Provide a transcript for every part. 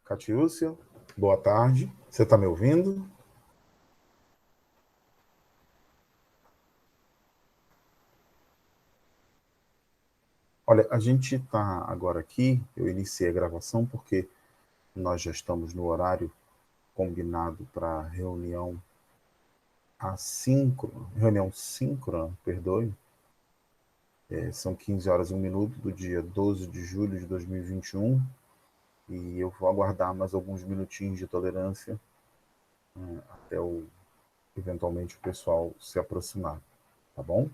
Catiúcia, boa tarde. Você está me ouvindo? Olha, a gente está agora aqui, eu iniciei a gravação porque nós já estamos no horário combinado para reunião assíncrona, reunião síncrona, perdoe. São 15 horas e 1 minuto do dia 12 de julho de 2021 e eu vou aguardar mais alguns minutinhos de tolerância até eventualmente o pessoal se aproximar, tá bom?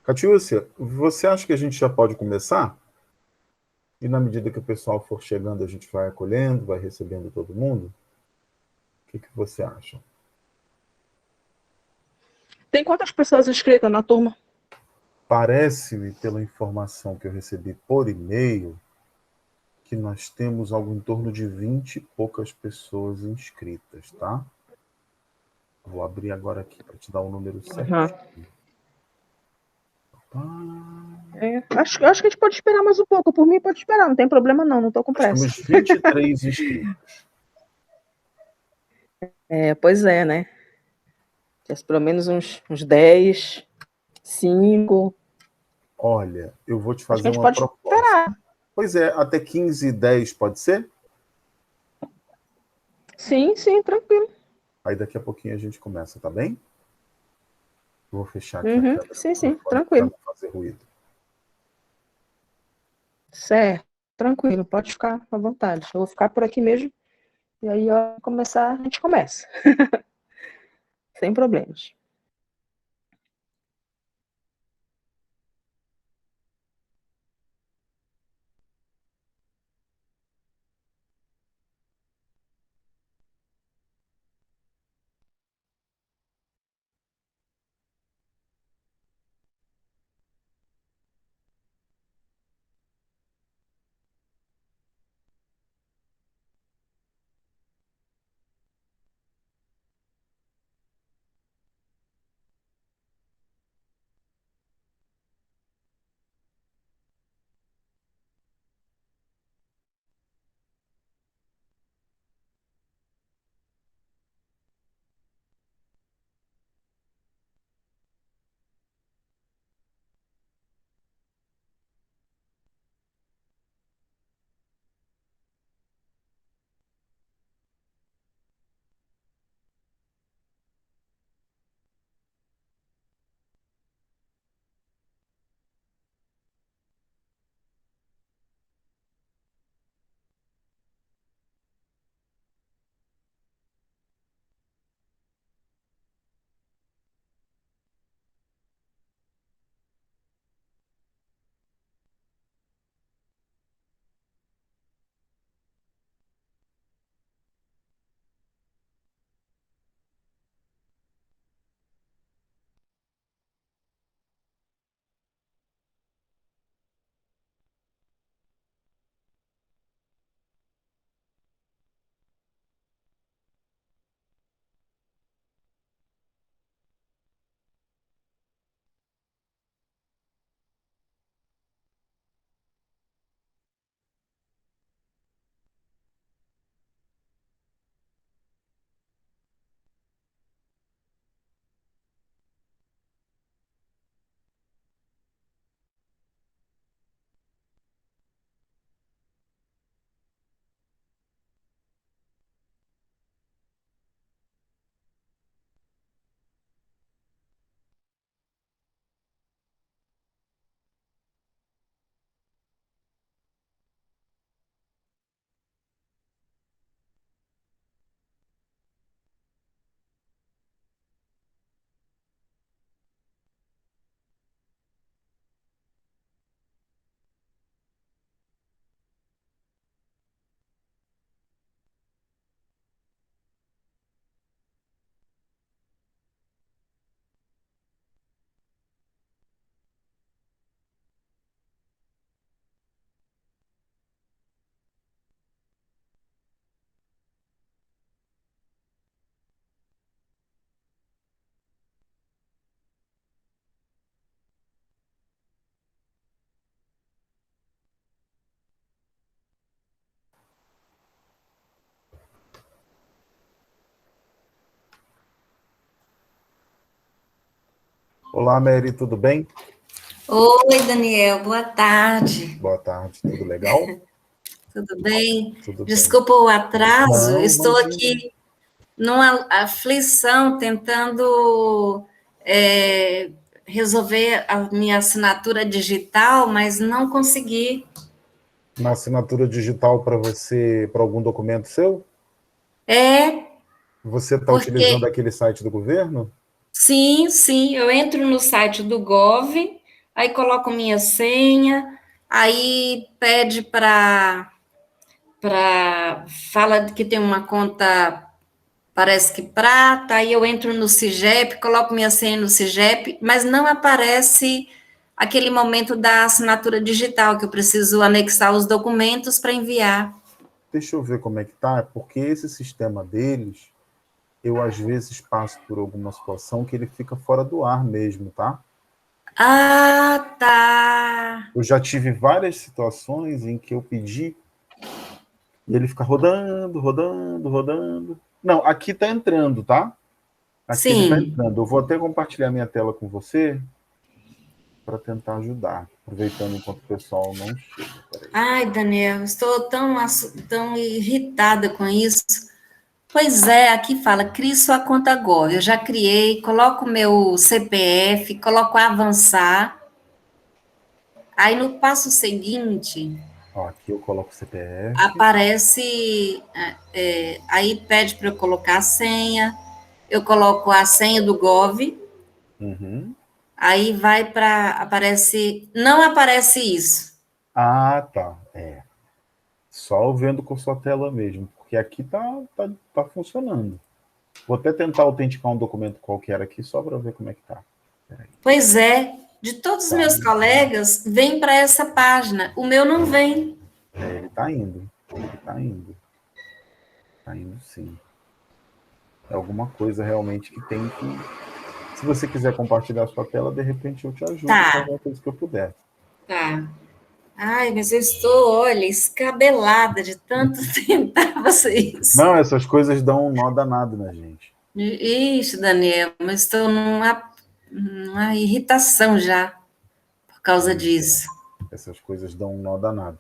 Catiúcia, você acha que a gente já pode começar? E na medida que o pessoal for chegando, a gente vai acolhendo, vai recebendo todo mundo? O que você acha? Tem quantas pessoas inscritas na turma? Parece-me, pela informação que eu recebi por e-mail, que nós temos algo em torno de 20 e poucas pessoas inscritas, tá? Vou abrir agora aqui para te dar o número certo. Acho que a gente pode esperar mais um pouco. Por mim, pode esperar, não tem problema não, não tô com Nós pressa. temos 23 inscritos. Pois é, né? Pelo menos uns 10, 5. Olha, eu vou te Acho que fazer a gente uma pode proposta. esperar. Pois é, até 15h10 pode ser? Sim, tranquilo. Aí daqui a pouquinho a gente começa, tá bem? Vou fechar aqui a câmera do Sim, microfone para tranquilo. não fazer ruído. Certo, tranquilo, pode ficar à vontade. Eu vou ficar por aqui mesmo. E aí, ó, começar, a gente começa. Sem problemas. Olá, Mary, tudo bem? Oi, Daniel, boa tarde. Boa tarde, tudo legal? Tudo bem? Tudo bem. Desculpa o atraso, Não, estou imagina. aqui numa aflição tentando resolver a minha assinatura digital, mas não consegui. Uma assinatura digital para você, para algum documento seu? É, Você está utilizando porque aquele site do governo? sim, eu entro no site do Gov, aí coloco minha senha, aí pede fala que tem uma conta. Parece que prata, aí eu entro no CIGEP, coloco minha senha no CIGEP, mas não aparece aquele momento da assinatura digital, que eu preciso anexar os documentos para enviar. Deixa eu ver como é que tá, porque esse sistema deles, eu às vezes passo por alguma situação que ele fica fora do ar mesmo, tá? Ah, tá. Eu já tive várias situações em que eu pedi e ele fica rodando, rodando, rodando. Não, aqui tá entrando, tá? Aqui ele tá Sim. entrando. Eu vou até compartilhar minha tela com você para tentar ajudar, aproveitando enquanto o pessoal não chega. Peraí. Ai, Daniel, estou tão irritada com isso. Pois é, aqui fala, crie sua conta Gov. Eu já criei, coloco o meu CPF, coloco avançar. Aí no passo seguinte, Ó, aqui eu coloco o CPF. aparece, aí pede para eu colocar a senha, eu coloco a senha do Gov, Uhum. aí vai não aparece isso. Ah, tá. É. Só vendo com sua tela mesmo, porque aqui tá funcionando. Vou até tentar autenticar um documento qualquer aqui só para ver como é que tá. Peraí. Pois é, de todos os Tá, meus colegas, vem para essa página, o meu não vem. ele tá indo. Ele tá indo. Tá indo sim. É alguma coisa realmente que tem que. Se você quiser compartilhar a sua tela, de repente eu te ajudo com Tá, alguma coisa que eu puder. tá. Ai, mas eu estou, olha, escabelada de tanto tentar fazer isso. Não, essas coisas dão um nó danado na gente. Ixi, Daniel, mas estou numa irritação já por causa disso. Essas coisas dão um nó danado.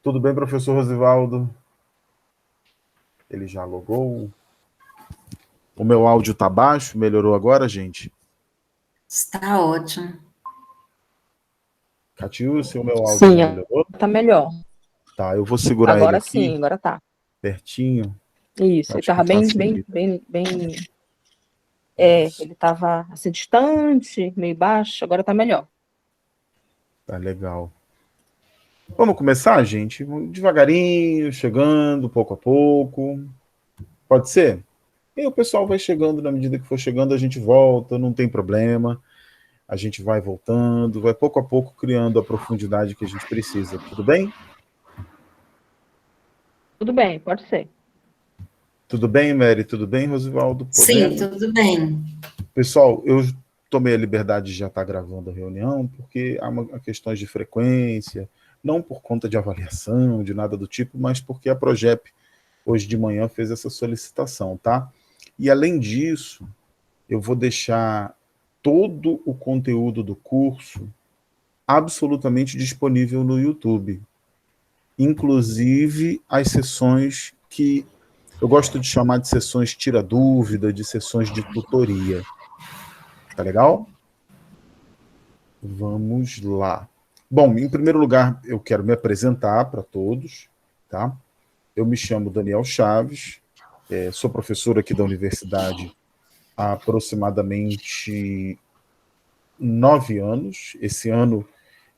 Tudo bem, professor Rosivaldo? Ele já logou. O meu áudio tá baixo? Melhorou agora, gente? Está ótimo. Catiúcia, o meu áudio Sim, já melhorou? tá melhor. Tá, eu vou segurar ele Agora aqui, sim, agora tá. pertinho. Isso, ele Acho que tava bem, bem, facilita. bem. Isso. Ele tava assim distante, meio baixo, agora tá melhor. Tá legal. Vamos começar, gente? Devagarinho, chegando, pouco a pouco. Pode ser? E o pessoal vai chegando, na medida que for chegando, a gente volta, não tem problema. A gente vai voltando, vai pouco a pouco criando a profundidade que a gente precisa. Tudo bem? Tudo bem, pode ser. Tudo bem, Mary? Tudo bem, Rosivaldo? Sim, Podemos? tudo bem. Pessoal, eu tomei a liberdade de já estar gravando a reunião, porque há questões de frequência, não por conta de avaliação, de nada do tipo, mas porque a Progep, hoje de manhã, fez essa solicitação, tá? E, além disso, eu vou deixar todo o conteúdo do curso absolutamente disponível no YouTube, inclusive as sessões que eu gosto de chamar de sessões tira-dúvida, de sessões de tutoria. Tá legal? Vamos lá. Bom, em primeiro lugar, eu quero me apresentar para todos, tá? Eu me chamo Daniel Chaves, sou professor aqui da universidade há aproximadamente 9 anos. Esse ano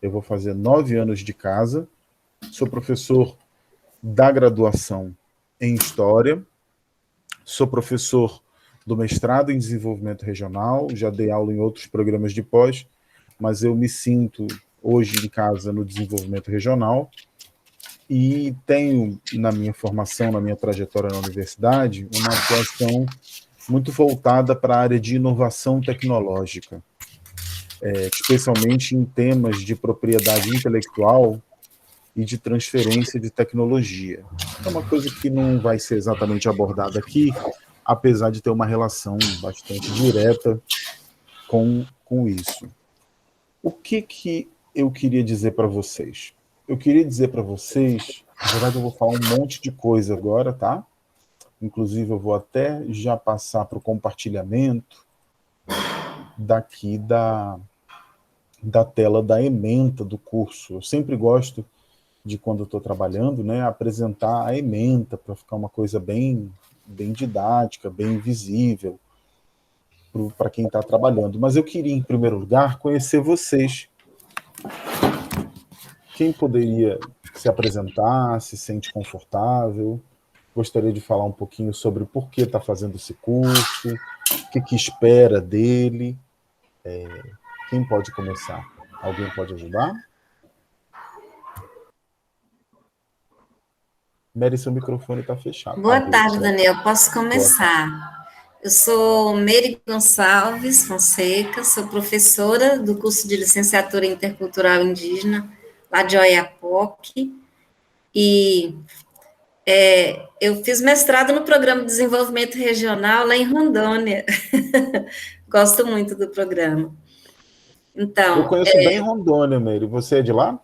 eu vou fazer 9 anos de casa. Sou professor da graduação em História, sou professor do mestrado em Desenvolvimento Regional, já dei aula em outros programas de pós, mas eu me sinto hoje em casa no desenvolvimento regional e tenho na minha formação, na minha trajetória na universidade, uma atuação muito voltada para a área de inovação tecnológica, especialmente em temas de propriedade intelectual e de transferência de tecnologia. É uma coisa que não vai ser exatamente abordada aqui, apesar de ter uma relação bastante direta com isso. O que eu queria dizer para vocês? Eu queria dizer para vocês, na verdade eu vou falar um monte de coisa agora, tá? Inclusive eu vou até já passar para o compartilhamento daqui da tela da ementa do curso. Eu sempre gosto de, quando eu estou trabalhando, né, apresentar a ementa para ficar uma coisa bem didática, bem visível para quem está trabalhando. Mas eu queria, em primeiro lugar, conhecer vocês. Quem poderia se apresentar, se sente confortável? Gostaria de falar um pouquinho sobre por que está fazendo esse curso, o que espera dele. Quem pode começar? Alguém pode ajudar? Mary, seu microfone está fechado. Boa tarde, Daniel. Posso começar? Eu sou Mery Gonçalves Fonseca, sou professora do curso de Licenciatura Intercultural Indígena, lá de Oiapoque, e eu fiz mestrado no Programa de Desenvolvimento Regional lá em Rondônia. Gosto muito do programa. Então, eu conheço bem Rondônia, Mery. Você é de lá?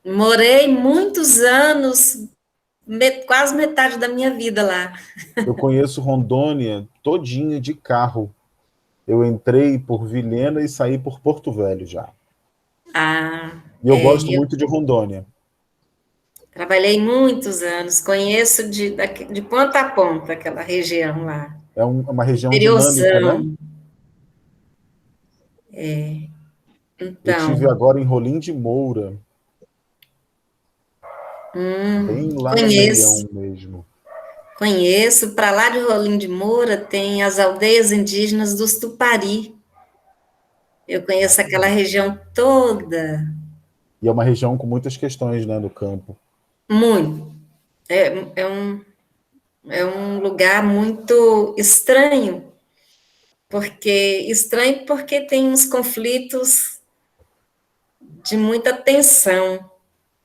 Morei muitos anos, quase metade da minha vida lá. Eu conheço Rondônia todinha de carro. Eu entrei por Vilhena e saí por Porto Velho já. E eu gosto muito de Rondônia. Trabalhei muitos anos, conheço de ponta a ponta aquela região lá. É uma região dinâmica, né? Então, eu estive agora em Rolim de Moura. Bem lá no meião mesmo. Conheço. Para lá de Rolim de Moura tem as aldeias indígenas dos Tupari. Eu conheço aquela região toda. E é uma região com muitas questões, né, no campo. Muito. É um lugar muito estranho, porque tem uns conflitos de muita tensão.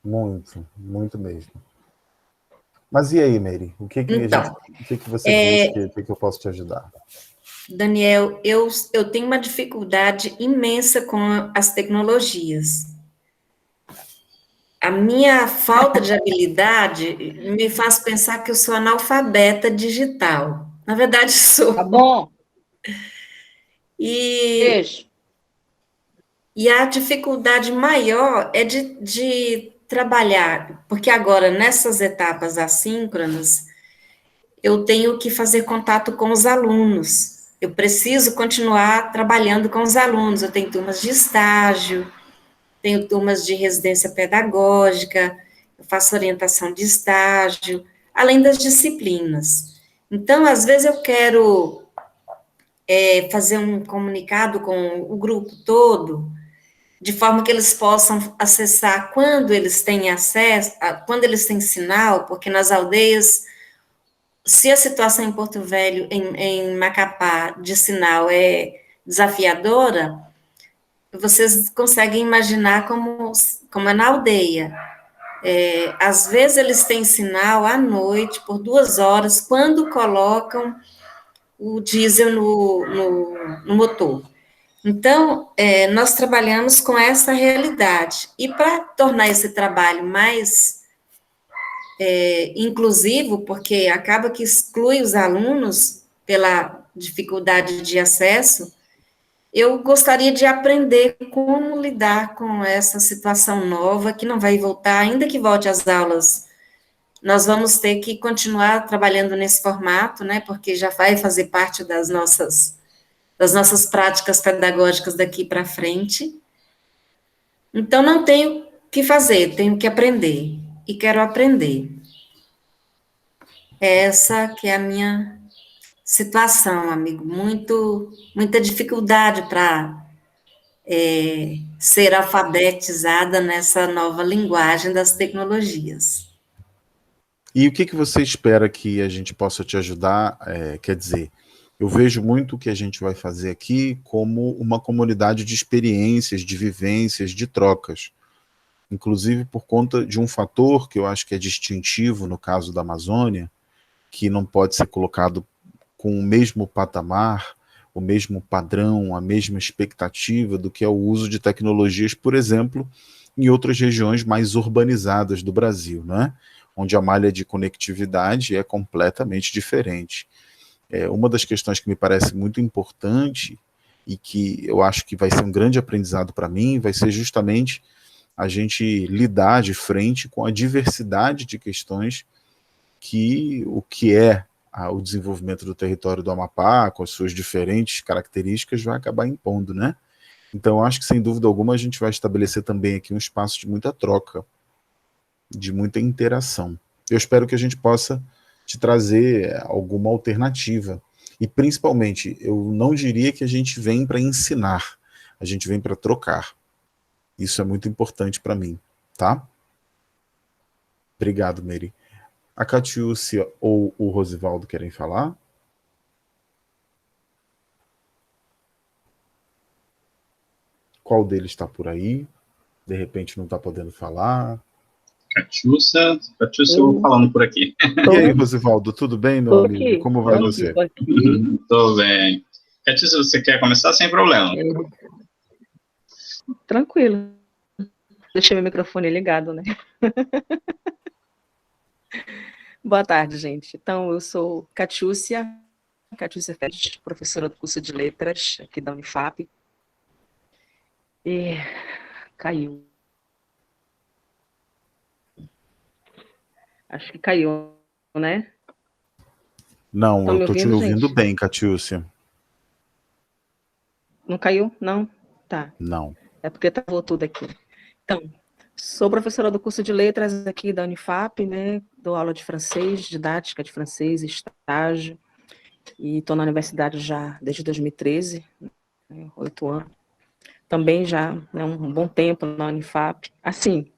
Muito, muito mesmo. Mas e aí, Mery? O que você busca? O que eu posso te ajudar? Daniel, eu tenho uma dificuldade imensa com as tecnologias. A minha falta de habilidade me faz pensar que eu sou analfabeta digital. Na verdade, sou. Tá bom. Beijo. E a dificuldade maior é de trabalhar, porque agora, nessas etapas assíncronas, eu tenho que fazer contato com os alunos. Eu preciso continuar trabalhando com os alunos. Eu tenho turmas de estágio, tenho turmas de residência pedagógica, eu faço orientação de estágio, além das disciplinas. Então, às vezes, eu quero fazer um comunicado com o grupo todo, de forma que eles possam acessar quando eles têm acesso, quando eles têm sinal, porque nas aldeias, se a situação em Porto Velho, em Macapá, de sinal é desafiadora, vocês conseguem imaginar como é na aldeia. Às vezes eles têm sinal à noite, por 2 horas, quando colocam o diesel no motor. Então, nós trabalhamos com essa realidade. E para tornar esse trabalho mais inclusivo, porque acaba que exclui os alunos pela dificuldade de acesso, eu gostaria de aprender como lidar com essa situação nova, que não vai voltar, ainda que volte às aulas, nós vamos ter que continuar trabalhando nesse formato, né, porque já vai fazer parte das nossas práticas pedagógicas daqui para frente. Então, não tenho o que fazer, tenho que aprender, e quero aprender. Essa que é a minha situação, amigo, muita dificuldade para ser alfabetizada nessa nova linguagem das tecnologias. E o que você espera que a gente possa te ajudar? Quer dizer, eu vejo muito o que a gente vai fazer aqui como uma comunidade de experiências, de vivências, de trocas. Inclusive por conta de um fator que eu acho que é distintivo no caso da Amazônia, que não pode ser colocado com o mesmo patamar o mesmo padrão, a mesma expectativa do que é o uso de tecnologias, por exemplo, em outras regiões mais urbanizadas do Brasil, né? Onde a malha de conectividade é completamente diferente. Uma das questões que me parece muito importante e que eu acho que vai ser um grande aprendizado para mim, vai ser justamente a gente lidar de frente com a diversidade de questões que o que é o desenvolvimento do território do Amapá, com as suas diferentes características, vai acabar impondo, né? Então, acho que, sem dúvida alguma, a gente vai estabelecer também aqui um espaço de muita troca, de muita interação. Eu espero que a gente possa te trazer alguma alternativa. E, principalmente, eu não diria que a gente vem para ensinar, a gente vem para trocar. Isso é muito importante para mim, tá? Obrigado, Mary. A Catiúcia ou o Rosivaldo querem falar? Qual deles está por aí? De repente não está podendo falar. Catiúcia, eu vou falando por aqui. E aí, Rosivaldo, tudo bem, meu amigo? Como vai você? Tô bem. Catiúcia, você quer começar? Sem problema. Tranquilo. Deixei meu microfone ligado, né? Boa tarde, gente. Então, eu sou Catiúcia Félix, professora do curso de Letras aqui da Unifap. E caiu. Acho que caiu, né? Não, eu tô te ouvindo gente? bem, Catiúcia. Não caiu? Não? Tá. Não. É porque travou tudo aqui. Então, sou professora do curso de Letras aqui da Unifap, né? Dou aula de francês, didática de francês, estágio. E estou na universidade já desde 2013, né, 8 anos. Também já né, um bom tempo na Unifap. Assim,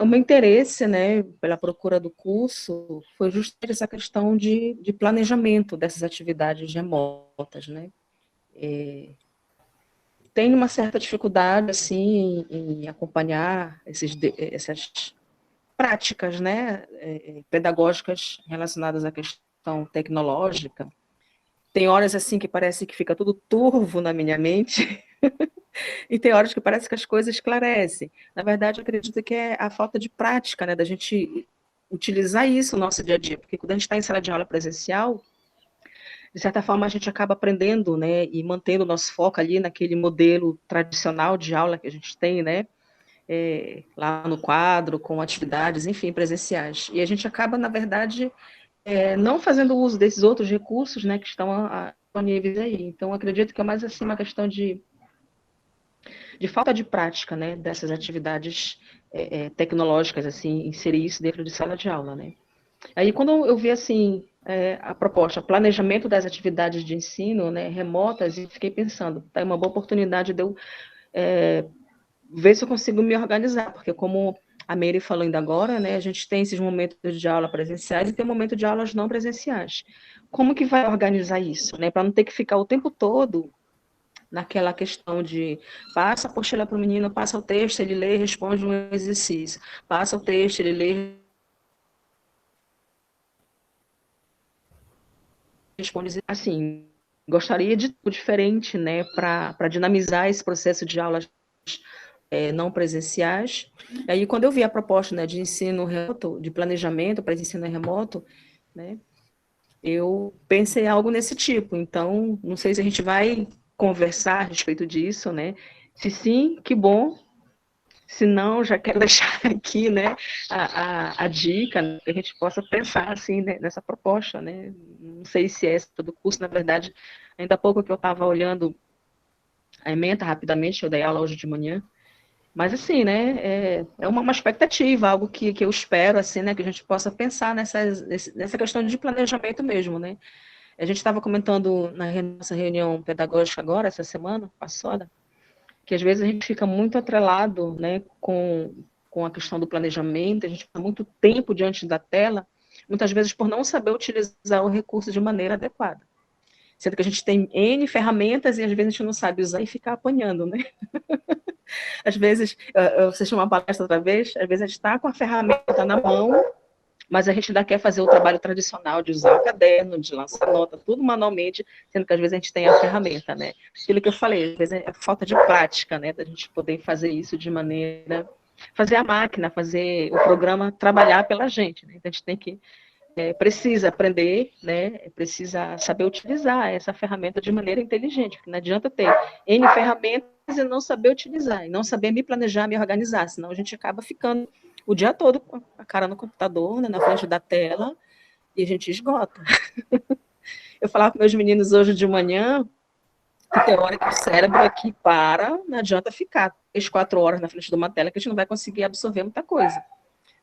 o meu interesse, né, pela procura do curso foi justamente essa questão de planejamento dessas atividades remotas, né. Tenho uma certa dificuldade, assim, em acompanhar essas práticas, né, pedagógicas relacionadas à questão tecnológica. Tem horas, assim, que parece que fica tudo turvo na minha mente, e tem horas que parece que as coisas esclarecem. Na verdade, eu acredito que é a falta de prática, né, da gente utilizar isso no nosso dia a dia, porque quando a gente está em sala de aula presencial, de certa forma a gente acaba aprendendo, né, e mantendo o nosso foco ali naquele modelo tradicional de aula que a gente tem, né, lá no quadro, com atividades, enfim, presenciais. E a gente acaba, na verdade, não fazendo uso desses outros recursos, né, que estão disponíveis aí. Então, acredito que é mais assim uma questão de falta de prática, né, dessas atividades tecnológicas, assim, inserir isso dentro de sala de aula, né. Aí, quando eu vi, assim, a proposta, planejamento das atividades de ensino, né, remotas, e fiquei pensando, tá, é uma boa oportunidade de eu ver se eu consigo me organizar, porque como a Mary falou ainda agora, né, a gente tem esses momentos de aula presenciais e tem momento de aulas não presenciais. Como que vai organizar isso, né, para não ter que ficar o tempo todo naquela questão de passa a apostila para o menino, passa o texto, ele lê, responde um exercício, passa o texto, ele lê, responde assim. Gostaria de algo diferente, né, para dinamizar esse processo de aulas não presenciais. E aí, quando eu vi a proposta, né, de ensino remoto, de planejamento para ensino remoto, né, eu pensei algo nesse tipo. Então, não sei se a gente vai conversar a respeito disso, né? Se sim, que bom. Se não, já quero deixar aqui, né, a dica, né, que a gente possa pensar, assim, né, nessa proposta, né? Não sei se é essa do curso, na verdade, ainda há pouco que eu estava olhando a ementa rapidamente, eu dei aula hoje de manhã, mas, assim, né, é uma expectativa, algo que eu espero, assim, né, que a gente possa pensar nessa questão de planejamento mesmo, né. A gente estava comentando na nossa reunião pedagógica agora, essa semana passada, que às vezes a gente fica muito atrelado, né, com a questão do planejamento, a gente fica muito tempo diante da tela, muitas vezes por não saber utilizar o recurso de maneira adequada. Sendo que a gente tem N ferramentas e às vezes a gente não sabe usar e fica apanhando, né? Às vezes, eu assisti uma palestra outra vez, às vezes a gente está com a ferramenta na mão, mas a gente ainda quer fazer o trabalho tradicional de usar o caderno, de lançar nota, tudo manualmente, sendo que às vezes a gente tem a ferramenta, né? Aquilo que eu falei, às vezes é falta de prática, né, da gente poder fazer isso de maneira, fazer a máquina, fazer o programa trabalhar pela gente, né? Então a gente tem que, precisa aprender, né, precisa saber utilizar essa ferramenta de maneira inteligente, porque não adianta ter N ferramentas e não saber utilizar, e não saber me planejar, me organizar, senão a gente acaba ficando o dia todo com a cara no computador, né, na frente da tela, e a gente esgota. Eu falava com meus meninos hoje de manhã, que tem hora que o cérebro aqui para, não adianta ficar 3, 4 horas na frente de uma tela, que a gente não vai conseguir absorver muita coisa.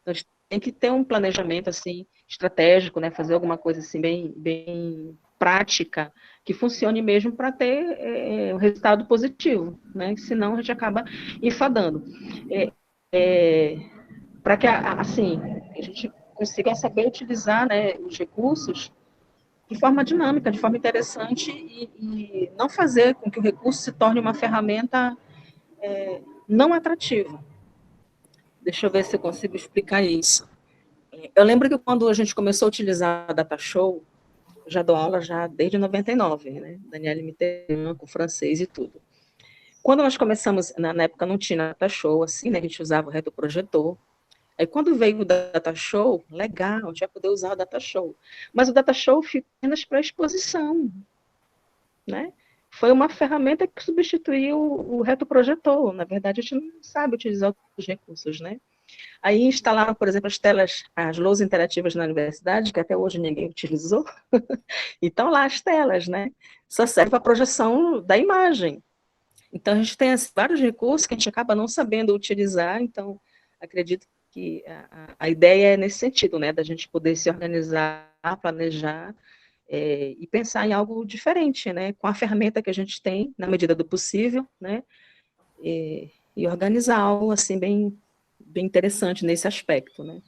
Então, a gente tem que ter um planejamento, assim, estratégico, né, fazer alguma coisa, assim, bem prática, que funcione mesmo para ter um resultado positivo, né, senão a gente acaba enfadando. Para que, assim, a gente consiga saber utilizar, né, os recursos de forma dinâmica, de forma interessante e não fazer com que o recurso se torne uma ferramenta não atrativa. Deixa eu ver se eu consigo explicar isso. Eu lembro que quando a gente começou a utilizar a DataShow, eu já dou aula já desde 99, né? Daniela Mitterrand, com francês e tudo. Quando nós começamos, na época não tinha DataShow, assim, né? A gente usava o retroprojetor. Aí quando veio o DataShow, legal, a gente vai poder usar o DataShow. Mas o DataShow fica apenas para exposição, né? Foi uma ferramenta que substituiu o retroprojetor. Na verdade, a gente não sabe utilizar os recursos, né? Aí instalaram, por exemplo, as telas, as louças interativas na universidade, que até hoje ninguém utilizou. Então, lá as telas, né? Só serve para a projeção da imagem. Então, a gente tem vários recursos que a gente acaba não sabendo utilizar. Então, acredito que a ideia é nesse sentido, né? Da gente poder se organizar, planejar e pensar em algo diferente, né? Com a ferramenta que a gente tem, na medida do possível, né? E organizar algo, assim, bem interessante nesse aspecto, né?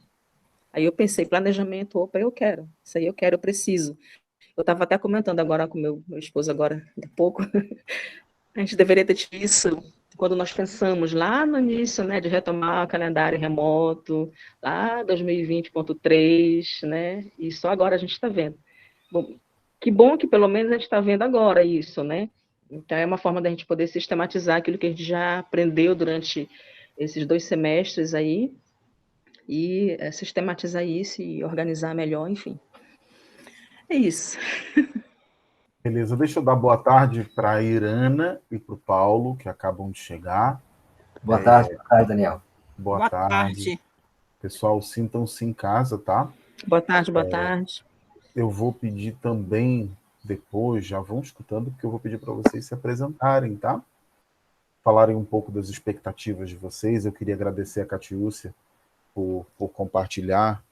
Aí eu pensei, planejamento, opa, eu quero, isso aí eu quero, eu preciso. Eu estava até comentando agora com meu esposo, agora, há pouco, a gente deveria ter tido isso quando nós pensamos lá no início, né, de retomar o calendário remoto, lá 2020.3, né, e só agora a gente está vendo. Bom que pelo menos a gente está vendo agora isso, né, então é uma forma da gente poder sistematizar aquilo que a gente já aprendeu durante esses 2 semestres aí, e sistematizar isso e organizar melhor, enfim. É isso. Beleza, deixa eu dar boa tarde para a Irana e para o Paulo, que acabam de chegar. Boa tarde, Daniel. Boa tarde. Pessoal, sintam-se em casa, tá? Boa tarde, boa tarde. Eu vou pedir também, depois, já vão escutando, porque eu vou pedir para vocês se apresentarem, tá? Falarem um pouco das expectativas de vocês. Eu queria agradecer a Catiúcia por compartilhar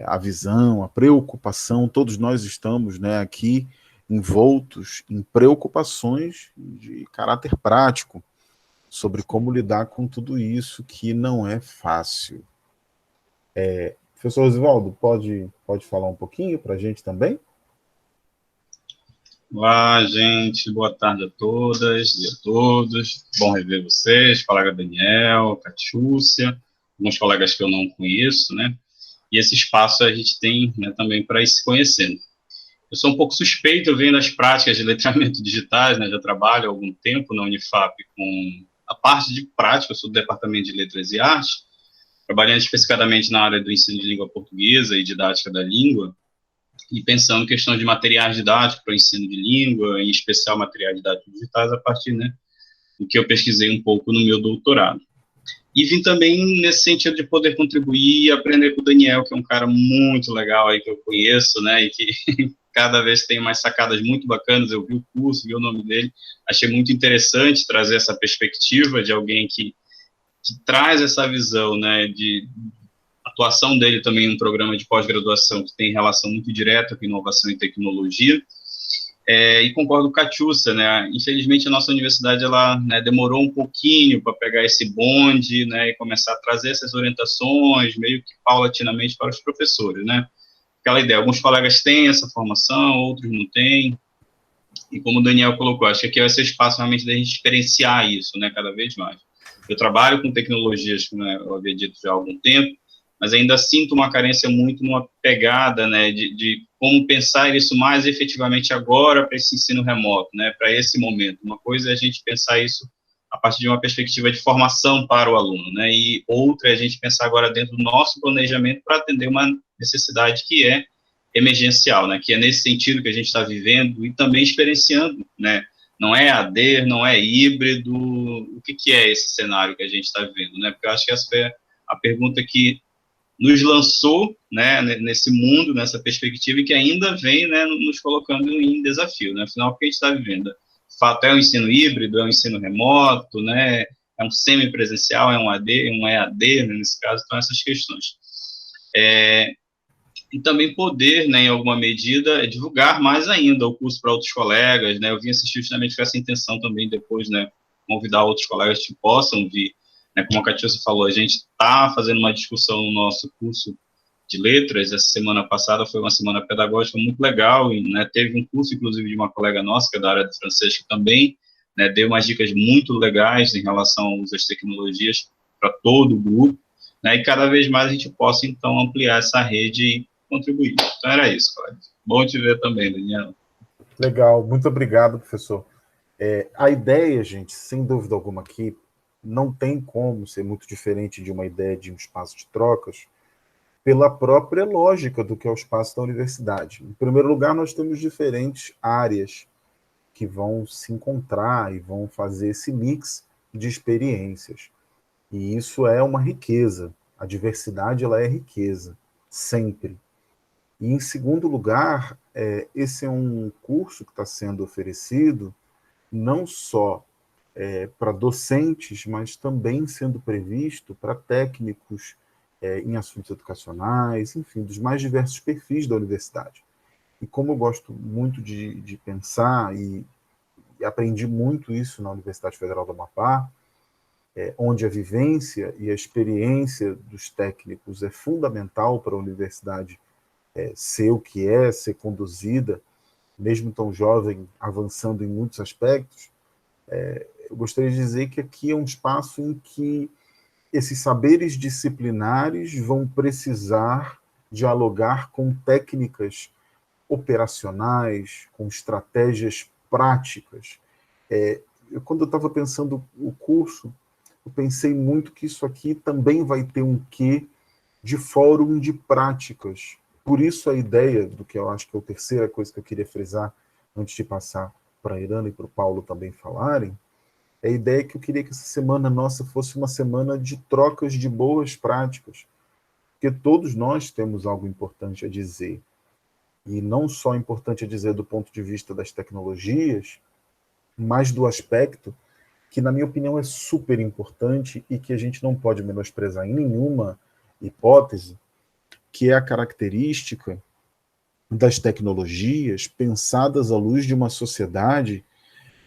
a visão, a preocupação. Todos nós estamos, né, aqui envoltos em preocupações de caráter prático sobre como lidar com tudo isso que não é fácil. Professor Osvaldo, pode falar um pouquinho para a gente também? Olá, gente, boa tarde a todas e a todos. Bom rever vocês, falar com a Daniel, Catiúcia, alguns colegas que eu não conheço, né? E esse espaço a gente tem, né, também para ir se conhecendo. Eu sou um pouco suspeito vendo as práticas de letramento digitais, né? Já trabalho há algum tempo na Unifap com a parte de prática, eu sou do Departamento de Letras e Artes, trabalhando especificadamente na área do ensino de língua portuguesa e didática da língua, e pensando em questão de materiais didáticos para o ensino de língua, em especial materiais didáticos digitais, a partir, né, do que eu pesquisei um pouco no meu doutorado. E vim também nesse sentido de poder contribuir e aprender com o Daniel, que é um cara muito legal aí que eu conheço, né, e que cada vez tem mais sacadas muito bacanas. Eu vi o curso, vi o nome dele, achei muito interessante trazer essa perspectiva de alguém que traz essa visão, né, de atuação dele também em um programa de pós-graduação que tem relação muito direta com inovação e tecnologia. E concordo com a Catiúcia, né, infelizmente a nossa universidade, ela, né, demorou um pouquinho para pegar esse bonde, né, e começar a trazer essas orientações, meio que paulatinamente para os professores, né, aquela ideia, alguns colegas têm essa formação, outros não têm, e como o Daniel colocou, acho que aqui vai ser espaço realmente da gente experienciar isso, né, cada vez mais. Eu trabalho com tecnologias, como eu havia dito já há algum tempo, mas ainda sinto uma carência muito numa pegada, né, de como pensar isso mais efetivamente agora para esse ensino remoto, né, para esse momento. Uma coisa é a gente pensar isso a partir de uma perspectiva de formação para o aluno, né, e outra é a gente pensar agora dentro do nosso planejamento para atender uma necessidade que é emergencial, né, que é nesse sentido que a gente está vivendo e também experienciando, né, não é AD, não é híbrido, o que é esse cenário que a gente está vivendo, né, porque eu acho que essa foi a pergunta que nos lançou, né, nesse mundo, nessa perspectiva, e que ainda vem, né, nos colocando em desafio, né, afinal, o que a gente está vivendo? De fato, é um ensino híbrido, é um ensino remoto, né, é um semipresencial, é um AD, um EAD, né, nesse caso, então, essas questões. E também poder, né, em alguma medida, divulgar mais ainda o curso para outros colegas, né, eu vim assistir justamente com essa intenção também, depois, né, convidar outros colegas que possam vir, né, como a Catiúcia falou, a gente está fazendo uma discussão no nosso curso de letras, essa semana passada foi uma semana pedagógica muito legal, e, né, teve um curso, inclusive, de uma colega nossa, que é da área de francês, que também, né, deu umas dicas muito legais em relação ao uso das tecnologias para todo o grupo, né, e cada vez mais a gente possa, então, ampliar essa rede e contribuir. Então, era isso, colega. Bom te ver também, Daniel. Legal, muito obrigado, professor. A ideia, gente, sem dúvida alguma aqui, não tem como ser muito diferente de uma ideia de um espaço de trocas, pela própria lógica do que é o espaço da universidade. Em primeiro lugar, nós temos diferentes áreas que vão se encontrar e vão fazer esse mix de experiências. E isso é uma riqueza. A diversidade, ela é riqueza, sempre. E, em segundo lugar, esse é um curso que está sendo oferecido não só para docentes, mas também sendo previsto para técnicos em assuntos educacionais, enfim, dos mais diversos perfis da universidade. E como eu gosto muito de pensar, e aprendi muito isso na Universidade Federal do Amapá, onde a vivência e a experiência dos técnicos é fundamental para a universidade ser o que é, ser conduzida, mesmo tão jovem, avançando em muitos aspectos, eu gostaria de dizer que aqui é um espaço em que esses saberes disciplinares vão precisar dialogar com técnicas operacionais, com estratégias práticas. Quando eu estava pensando o curso, eu pensei muito que isso aqui também vai ter um quê de fórum de práticas. Por isso a ideia do que eu acho que é a terceira coisa que eu queria frisar, antes de passar para a Irana e para o Paulo também falarem, é a ideia que eu queria que essa semana nossa fosse uma semana de trocas de boas práticas, porque todos nós temos algo importante a dizer, e não só importante a dizer do ponto de vista das tecnologias, mas do aspecto que, na minha opinião, é super importante e que a gente não pode menosprezar em nenhuma hipótese, que é a característica das tecnologias pensadas à luz de uma sociedade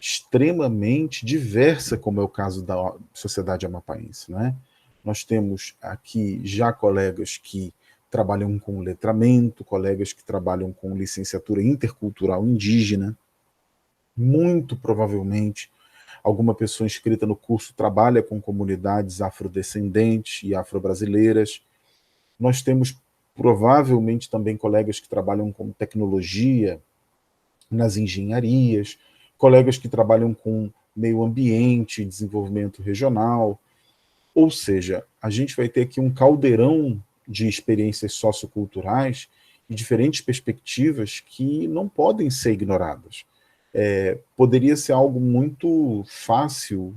extremamente diversa, como é o caso da sociedade amapaense, né? Nós temos aqui já colegas que trabalham com letramento, colegas que trabalham com licenciatura intercultural indígena, muito provavelmente alguma pessoa inscrita no curso trabalha com comunidades afrodescendentes e afro-brasileiras. Nós temos provavelmente também colegas que trabalham com tecnologia nas engenharias, colegas que trabalham com meio ambiente, desenvolvimento regional. Ou seja, a gente vai ter aqui um caldeirão de experiências socioculturais e diferentes perspectivas que não podem ser ignoradas. Poderia ser algo muito fácil,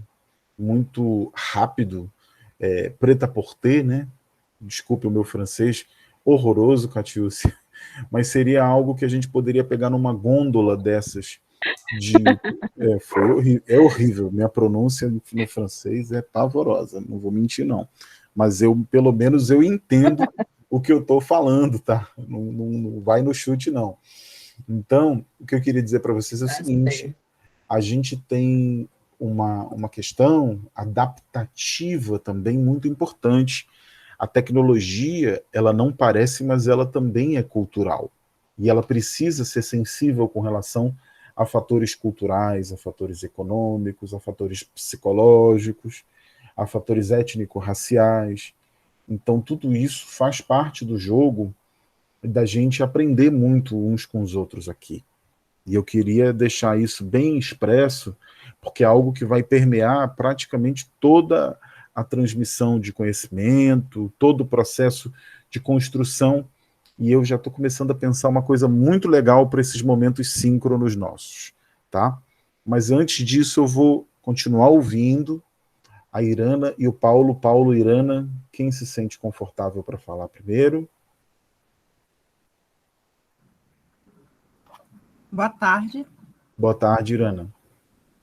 muito rápido, prêt-à-porter, né? Desculpe o meu francês, horroroso, Catiúcia, mas seria algo que a gente poderia pegar numa gôndola dessas. É horrível, minha pronúncia no francês é pavorosa, não vou mentir não, mas pelo menos eu entendo o que eu estou falando, tá? Não vai no chute não. Então, o que eu queria dizer para vocês é o seguinte, a gente tem uma questão adaptativa também muito importante. A tecnologia, ela não parece, mas ela também é cultural. E ela precisa ser sensível com relação a fatores culturais, a fatores econômicos, a fatores psicológicos, a fatores étnico-raciais. Então, tudo isso faz parte do jogo da gente aprender muito uns com os outros aqui. E eu queria deixar isso bem expresso, porque é algo que vai permear praticamente toda a transmissão de conhecimento, todo o processo de construção, e eu já estou começando a pensar uma coisa muito legal para esses momentos síncronos nossos, tá? Mas antes disso eu vou continuar ouvindo a Irana e o Paulo. Paulo e Irana, quem se sente confortável para falar primeiro? Boa tarde. Boa tarde, Irana.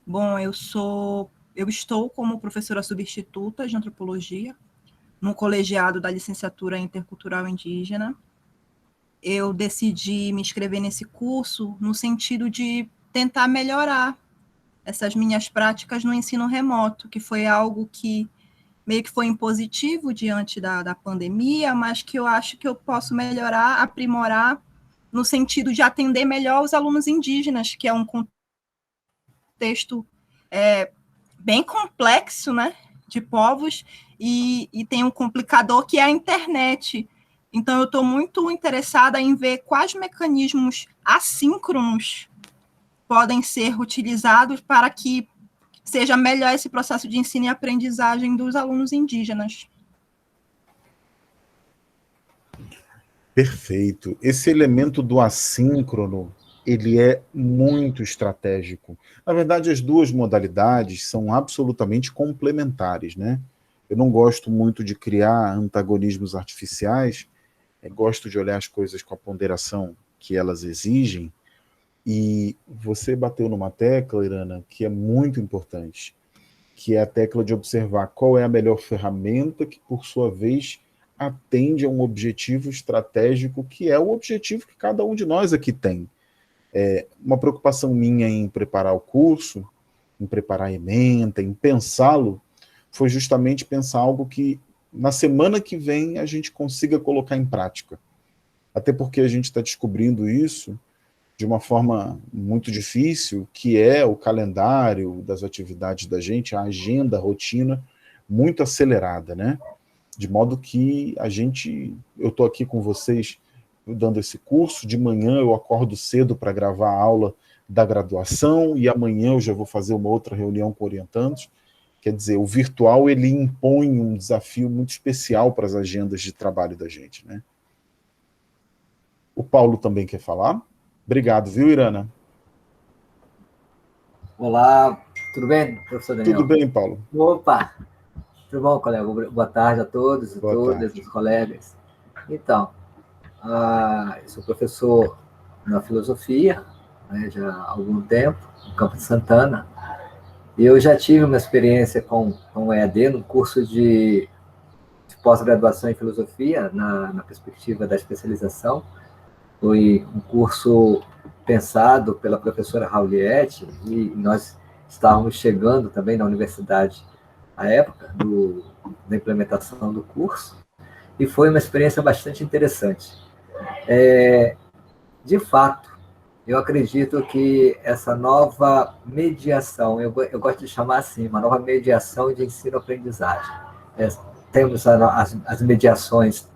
Bom, eu estou como professora substituta de antropologia no colegiado da licenciatura intercultural indígena. Eu decidi me inscrever nesse curso no sentido de tentar melhorar essas minhas práticas no ensino remoto, que foi algo que meio que foi impositivo diante da pandemia, mas que eu acho que eu posso melhorar, aprimorar, no sentido de atender melhor os alunos indígenas, que é um contexto bem complexo, né, de povos, e tem um complicador que é a internet. Então, eu estou muito interessada em ver quais mecanismos assíncronos podem ser utilizados para que seja melhor esse processo de ensino e aprendizagem dos alunos indígenas. Perfeito. Esse elemento do assíncrono, ele é muito estratégico. Na verdade, as duas modalidades são absolutamente complementares, né? Eu não gosto muito de criar antagonismos artificiais, gosto de olhar as coisas com a ponderação que elas exigem, e você bateu numa tecla, Irana, que é muito importante, que é a tecla de observar qual é a melhor ferramenta que, por sua vez, atende a um objetivo estratégico, que é o objetivo que cada um de nós aqui tem. Uma preocupação minha em preparar o curso, em preparar a ementa, em pensá-lo, foi justamente pensar algo que, na semana que vem, a gente consiga colocar em prática. Até porque a gente está descobrindo isso de uma forma muito difícil, que é o calendário das atividades da gente, a agenda, a rotina, muito acelerada, né? De modo que eu estou aqui com vocês dando esse curso, de manhã eu acordo cedo para gravar a aula da graduação, e amanhã eu já vou fazer uma outra reunião com orientandos. Quer dizer, o virtual, ele impõe um desafio muito especial para as agendas de trabalho da gente, né? O Paulo também quer falar? Obrigado, viu, Irana? Olá, tudo bem, professor Daniel? Tudo bem, Paulo. Opa, tudo bom, colega? Boa tarde a todos e todas, tarde. os colegas. Então, eu sou professor na filosofia, né, já há algum tempo, no Campo de Santana, e eu já tive uma experiência com o EAD, no curso de pós-graduação em filosofia, na perspectiva da especialização. Foi um curso pensado pela professora Rauliette, e nós estávamos chegando também na universidade à época da implementação do curso, e foi uma experiência bastante interessante. De fato, eu acredito que essa nova mediação, eu gosto de chamar assim, uma nova mediação de ensino-aprendizagem. Temos as mediações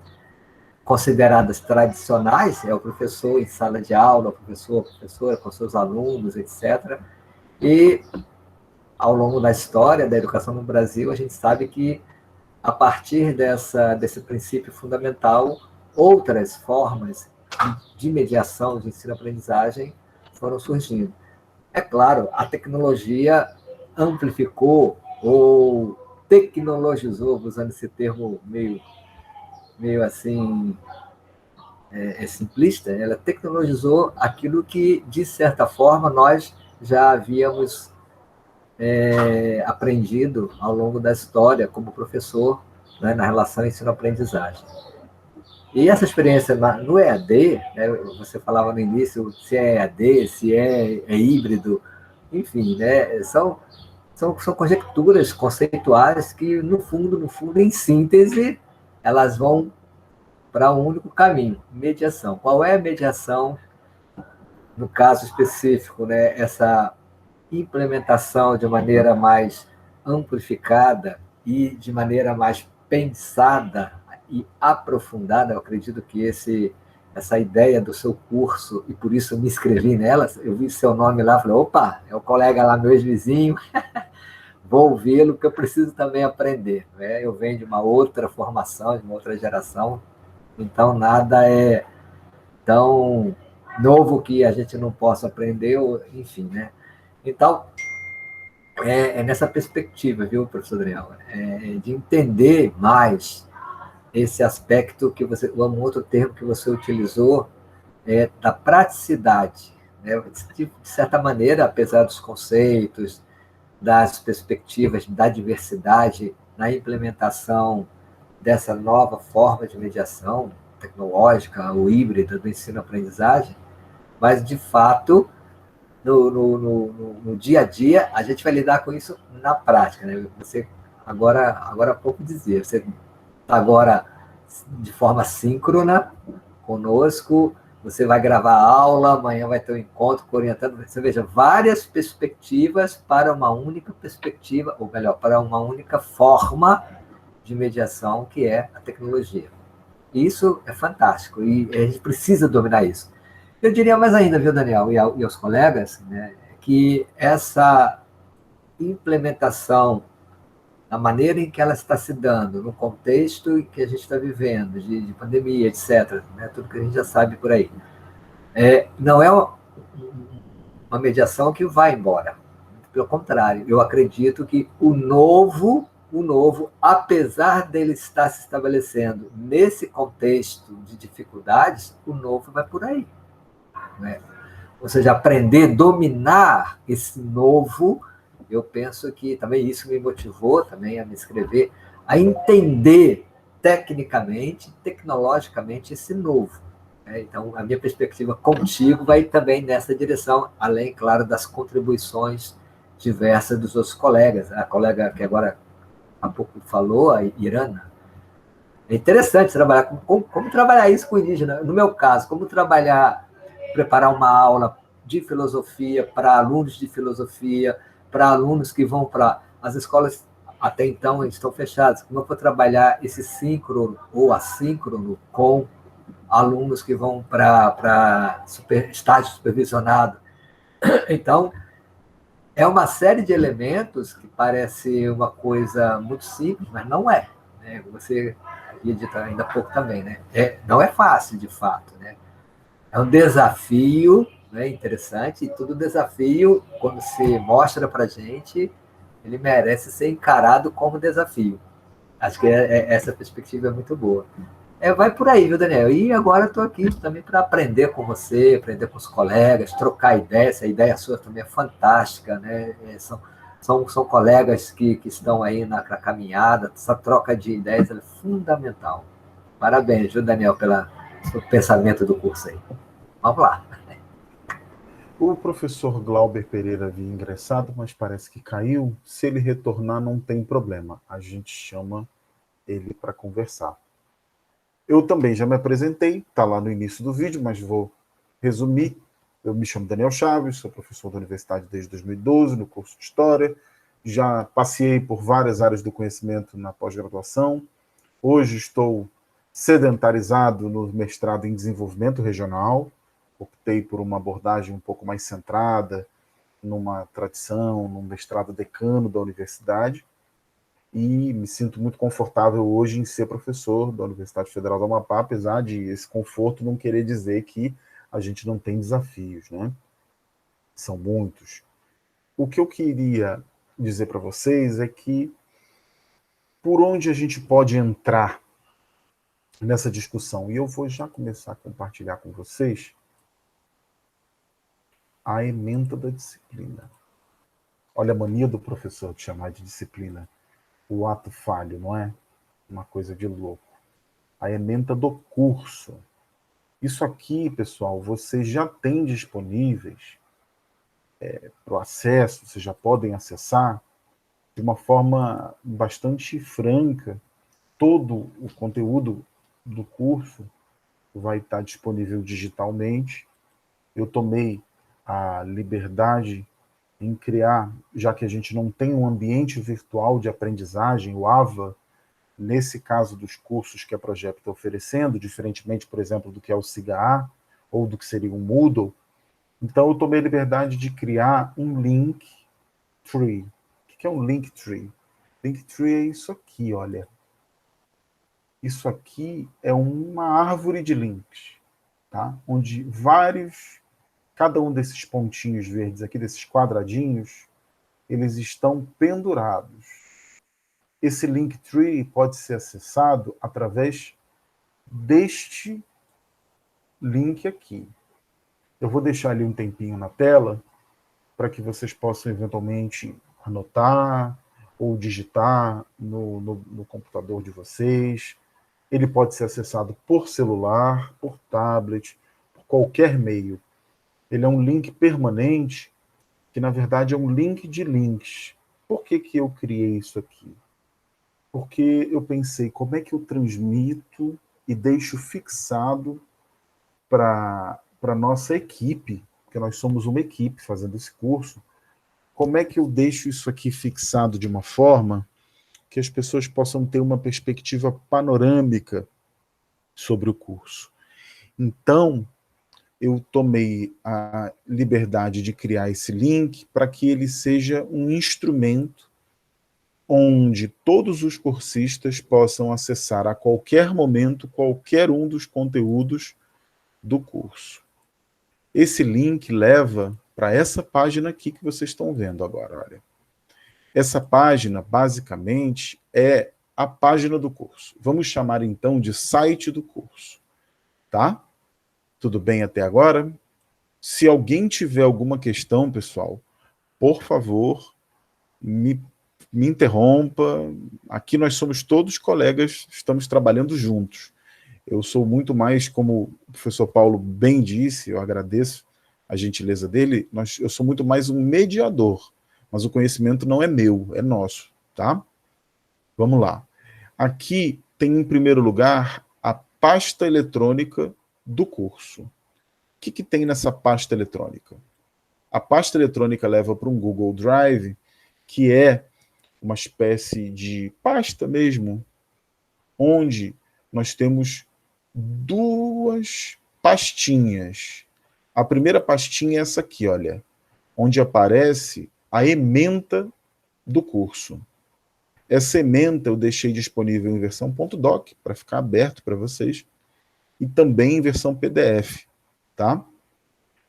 consideradas tradicionais, é o professor em sala de aula, o professor, a professora com seus alunos, etc. E, ao longo da história da educação no Brasil, a gente sabe que, a partir desse princípio fundamental, outras formas de mediação de ensino-aprendizagem foram surgindo. É claro, a tecnologia amplificou ou tecnologizou, usando esse termo meio assim, simplista, ela tecnologizou aquilo que, de certa forma, nós já havíamos aprendido ao longo da história como professor, né, na relação ensino-aprendizagem. E essa experiência no EAD, né, você falava no início se é EAD, se é híbrido, enfim, né, são conjecturas conceituais que, no fundo, em síntese, elas vão para um único caminho, mediação. Qual é a mediação, no caso específico, né, essa implementação de maneira mais amplificada e de maneira mais pensada e aprofundada. Eu acredito que essa ideia do seu curso, e por isso eu me inscrevi nela, eu vi seu nome lá, falei, opa, é o colega lá, meu ex-vizinho, vou ouvi-lo, porque eu preciso também aprender. Né? Eu venho de uma outra formação, de uma outra geração, então nada é tão novo que a gente não possa aprender, enfim, né? Então, é nessa perspectiva, viu, professor Daniel? De entender mais esse aspecto que você, um outro termo que você utilizou, da praticidade. Né? De certa maneira, apesar dos conceitos, das perspectivas da diversidade na implementação dessa nova forma de mediação tecnológica ou híbrida do ensino-aprendizagem, mas, de fato, no dia a dia, a gente vai lidar com isso na prática. Né? Você, agora há pouco dizia, você está agora de forma síncrona conosco, você vai gravar a aula, amanhã vai ter um encontro orientando, você veja, várias perspectivas para uma única perspectiva, ou melhor, para uma única forma de mediação, que é a tecnologia. Isso é fantástico, e a gente precisa dominar isso. Eu diria mais ainda, viu, Daniel, e aos colegas, né, que essa implementação, na maneira em que ela está se dando, no contexto que a gente está vivendo, de pandemia, etc., né, tudo que a gente já sabe por aí, não é uma mediação que vai embora. Pelo contrário, eu acredito que o novo, apesar dele estar se estabelecendo nesse contexto de dificuldades, o novo vai por aí. Né? Ou seja, aprender a dominar esse novo, eu penso que também isso me motivou também a me inscrever, a entender tecnicamente, tecnologicamente esse novo. Né? Então, a minha perspectiva contigo vai também nessa direção, além, claro, das contribuições diversas dos outros colegas. A colega que agora há pouco falou, a Irana, é interessante trabalhar, como trabalhar isso com indígena. No meu caso, como preparar uma aula de filosofia para alunos de filosofia, para alunos que vão para... As escolas, até então, estão fechadas. Como eu vou trabalhar esse síncrono ou assíncrono com alunos que vão para estágio supervisionado? Então, é uma série de elementos que parece uma coisa muito simples, mas não é. Né? Você havia dito ainda há pouco também, né? Não é fácil, de fato, né? É um desafio, né, interessante, e todo desafio, quando se mostra para a gente, ele merece ser encarado como desafio. Acho que essa perspectiva é muito boa. Vai por aí, viu, Daniel? E agora estou aqui também para aprender com você, aprender com os colegas, trocar ideias. Essa ideia sua também é fantástica, né? São colegas que estão aí na caminhada, essa troca de ideias é fundamental. Parabéns, viu, Daniel, pelo pensamento do curso aí. Vamos lá. O professor Glauber Pereira havia ingressado, mas parece que caiu. Se ele retornar, não tem problema. A gente chama ele para conversar. Eu também já me apresentei, está lá no início do vídeo, mas vou resumir. Eu me chamo Daniel Chaves, sou professor da universidade desde 2012, no curso de História. Já passei por várias áreas do conhecimento na pós-graduação. Hoje estou sedentarizado no mestrado em desenvolvimento regional. Optei por uma abordagem um pouco mais centrada numa tradição, num mestrado decano da universidade, e me sinto muito confortável hoje em ser professor da Universidade Federal do Amapá, apesar de esse conforto não querer dizer que a gente não tem desafios, né? São muitos. O que eu queria dizer para vocês é que por onde a gente pode entrar nessa discussão, e eu vou já começar a compartilhar com vocês a ementa da disciplina. Olha a mania do professor de chamar de disciplina o ato falho, não é? Uma coisa de louco. A ementa do curso. Isso aqui, pessoal, vocês já têm disponíveis para o acesso, vocês já podem acessar de uma forma bastante franca. Todo o conteúdo do curso vai estar disponível digitalmente. Eu tomei a liberdade em criar, já que a gente não tem um ambiente virtual de aprendizagem, o AVA, nesse caso dos cursos que a Projeto está oferecendo, diferentemente, por exemplo, do que é o SIGA ou do que seria um Moodle. Então, eu tomei a liberdade de criar um Linktree. O que é um Linktree? Linktree é isso aqui, olha. Isso aqui é uma árvore de links, tá? Onde cada um desses pontinhos verdes aqui, desses quadradinhos, eles estão pendurados. Esse Linktree pode ser acessado através deste link aqui. Eu vou deixar ali um tempinho na tela para que vocês possam eventualmente anotar ou digitar no computador de vocês. Ele pode ser acessado por celular, por tablet, por qualquer meio. Ele é um link permanente, que na verdade é um link de links. Por que eu criei isso aqui? Porque eu pensei, como é que eu transmito e deixo fixado para a nossa equipe, porque nós somos uma equipe fazendo esse curso, como é que eu deixo isso aqui fixado de uma forma que as pessoas possam ter uma perspectiva panorâmica sobre o curso. Então, eu tomei a liberdade de criar esse link para que ele seja um instrumento onde todos os cursistas possam acessar a qualquer momento qualquer um dos conteúdos do curso. Esse link leva para essa página aqui que vocês estão vendo agora, olha. Essa página, basicamente, é a página do curso. Vamos chamar, então, de site do curso. Tá? Tudo bem até agora? Se alguém tiver alguma questão, pessoal, por favor, me interrompa. Aqui nós somos todos colegas, estamos trabalhando juntos. Eu sou muito mais, como o professor Paulo bem disse, eu agradeço a gentileza dele, eu sou muito mais um mediador. Mas o conhecimento não é meu, é nosso, tá? Vamos lá. Aqui tem, em primeiro lugar, a pasta eletrônica do curso. O que tem nessa pasta eletrônica? A pasta eletrônica leva para um Google Drive, que é uma espécie de pasta mesmo, onde nós temos duas pastinhas. A primeira pastinha é essa aqui, olha, onde aparece a ementa do curso. Essa ementa eu deixei disponível em versão .doc, para ficar aberto para vocês, e também em versão PDF, tá?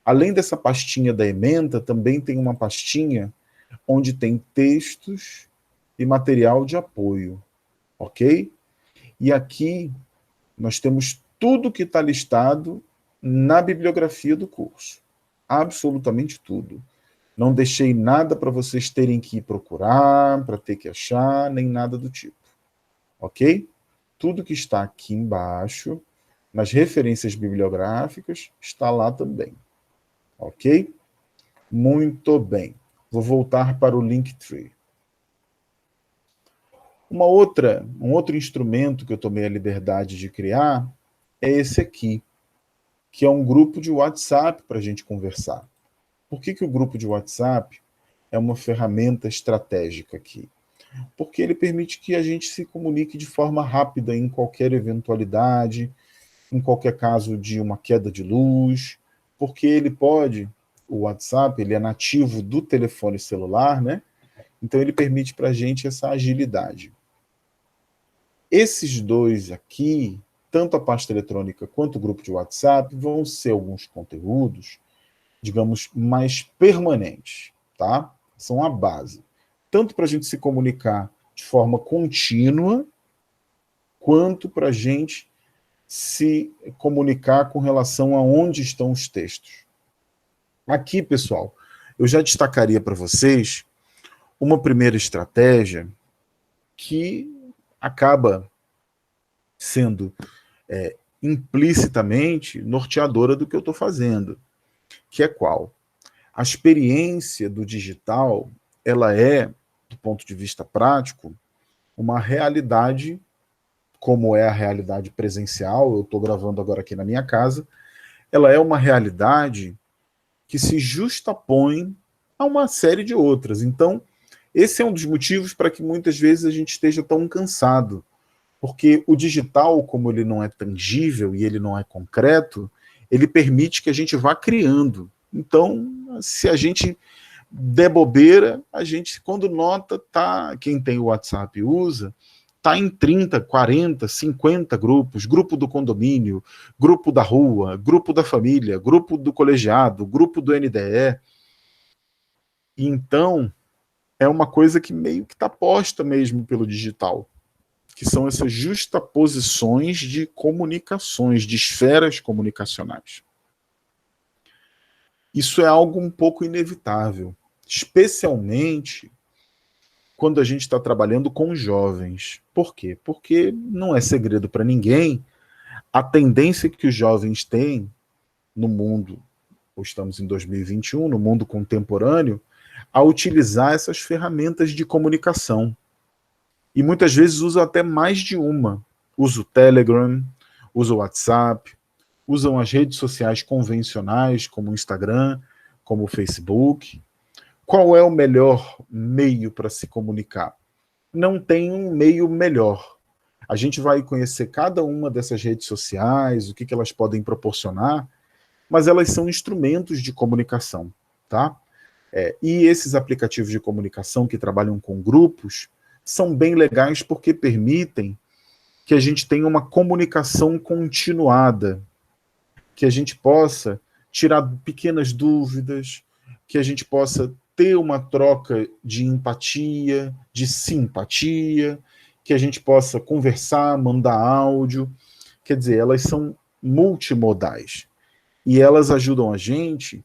Além dessa pastinha da ementa, também tem uma pastinha onde tem textos e material de apoio, ok? E aqui nós temos tudo que está listado na bibliografia do curso. Absolutamente tudo. Não deixei nada para vocês terem que ir procurar, para ter que achar, nem nada do tipo. Ok? Tudo que está aqui embaixo, nas referências bibliográficas, está lá também. Ok? Muito bem. Vou voltar para o Linktree. Um outro instrumento que eu tomei a liberdade de criar é esse aqui, que é um grupo de WhatsApp para a gente conversar. Por que o grupo de WhatsApp é uma ferramenta estratégica aqui? Porque ele permite que a gente se comunique de forma rápida em qualquer eventualidade, em qualquer caso de uma queda de luz, porque o WhatsApp, ele é nativo do telefone celular, né? Então ele permite para a gente essa agilidade. Esses dois aqui, tanto a pasta eletrônica quanto o grupo de WhatsApp, vão ser alguns conteúdos, digamos, mais permanentes, tá? São a base. Tanto para a gente se comunicar de forma contínua, quanto para a gente se comunicar com relação a onde estão os textos. Aqui, pessoal, eu já destacaria para vocês uma primeira estratégia que acaba sendo implicitamente norteadora do que eu estou fazendo, que é qual? A experiência do digital, ela é, do ponto de vista prático, uma realidade, como é a realidade presencial, eu estou gravando agora aqui na minha casa, ela é uma realidade que se justapõe a uma série de outras. Então, esse é um dos motivos para que muitas vezes a gente esteja tão cansado, Porque o digital, como ele não é tangível e ele não é concreto, ele permite que a gente vá criando. Então, se a gente der bobeira, a gente, quando nota, quem tem o WhatsApp usa, está em 30, 40, 50 grupos, grupo do condomínio, grupo da rua, grupo da família, grupo do colegiado, grupo do NDE. Então, é uma coisa que meio que está posta mesmo pelo digital, que são essas justaposições de comunicações, de esferas comunicacionais. Isso é algo um pouco inevitável, especialmente quando a gente está trabalhando com jovens. Por quê? Porque não é segredo para ninguém a tendência que os jovens têm no mundo, estamos em 2021, no mundo contemporâneo, a utilizar essas ferramentas de comunicação. E muitas vezes usam até mais de uma. Usa o Telegram, usa o WhatsApp, usam as redes sociais convencionais, como o Instagram, como o Facebook. Qual é o melhor meio para se comunicar? Não tem um meio melhor. A gente vai conhecer cada uma dessas redes sociais, o que elas podem proporcionar, mas elas são instrumentos de comunicação, tá? E esses aplicativos de comunicação que trabalham com grupos são bem legais porque permitem que a gente tenha uma comunicação continuada, que a gente possa tirar pequenas dúvidas, que a gente possa ter uma troca de empatia, de simpatia, que a gente possa conversar, mandar áudio. Quer dizer, elas são multimodais. E elas ajudam a gente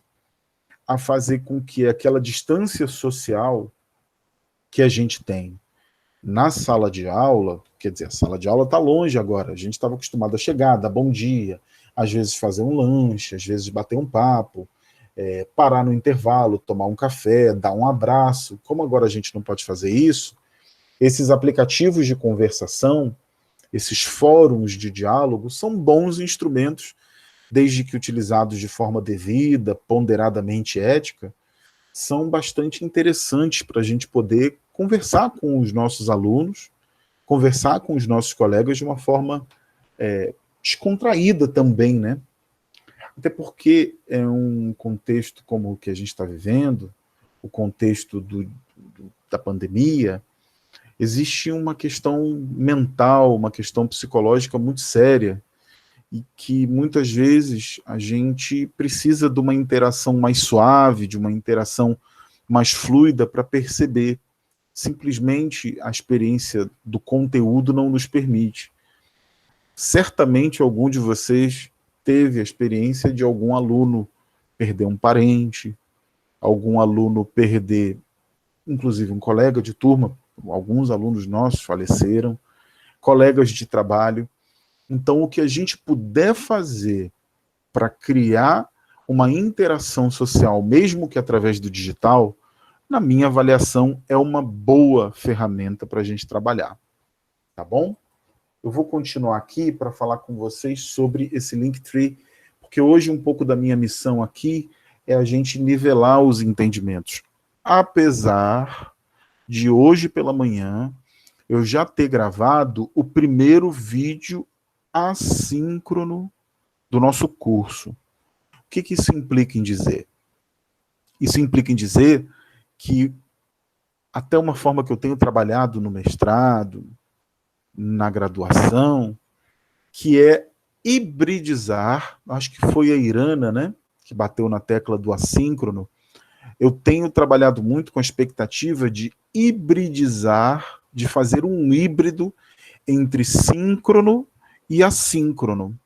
a fazer com que aquela distância social que a gente tem na sala de aula, quer dizer, a sala de aula está longe agora, a gente estava acostumado a chegar, dar bom dia, às vezes fazer um lanche, às vezes bater um papo, parar no intervalo, tomar um café, dar um abraço. Como agora a gente não pode fazer isso, esses aplicativos de conversação, esses fóruns de diálogo, são bons instrumentos, desde que utilizados de forma devida, ponderadamente ética, são bastante interessantes para a gente poder conversar com os nossos alunos, conversar com os nossos colegas de uma forma descontraída também, né? Até porque é um contexto como o que a gente está vivendo, o contexto da pandemia, existe uma questão mental, uma questão psicológica muito séria, e que muitas vezes a gente precisa de uma interação mais suave, de uma interação mais fluida para perceber. Simplesmente a experiência do conteúdo não nos permite. Certamente algum de vocês teve a experiência de algum aluno perder um parente, algum aluno perder, inclusive um colega de turma, alguns alunos nossos faleceram, colegas de trabalho. Então, o que a gente puder fazer para criar uma interação social, mesmo que através do digital, na minha avaliação, é uma boa ferramenta para a gente trabalhar. Tá bom? Eu vou continuar aqui para falar com vocês sobre esse Linktree, porque hoje um pouco da minha missão aqui é a gente nivelar os entendimentos. Apesar de hoje pela manhã eu já ter gravado o primeiro vídeo assíncrono do nosso curso. O que isso implica em dizer? Isso implica em dizer que até uma forma que eu tenho trabalhado no mestrado, na graduação, que é hibridizar, acho que foi a Irana, né, que bateu na tecla do assíncrono. Eu tenho trabalhado muito com a expectativa de hibridizar, de fazer um híbrido entre síncrono e assíncrono.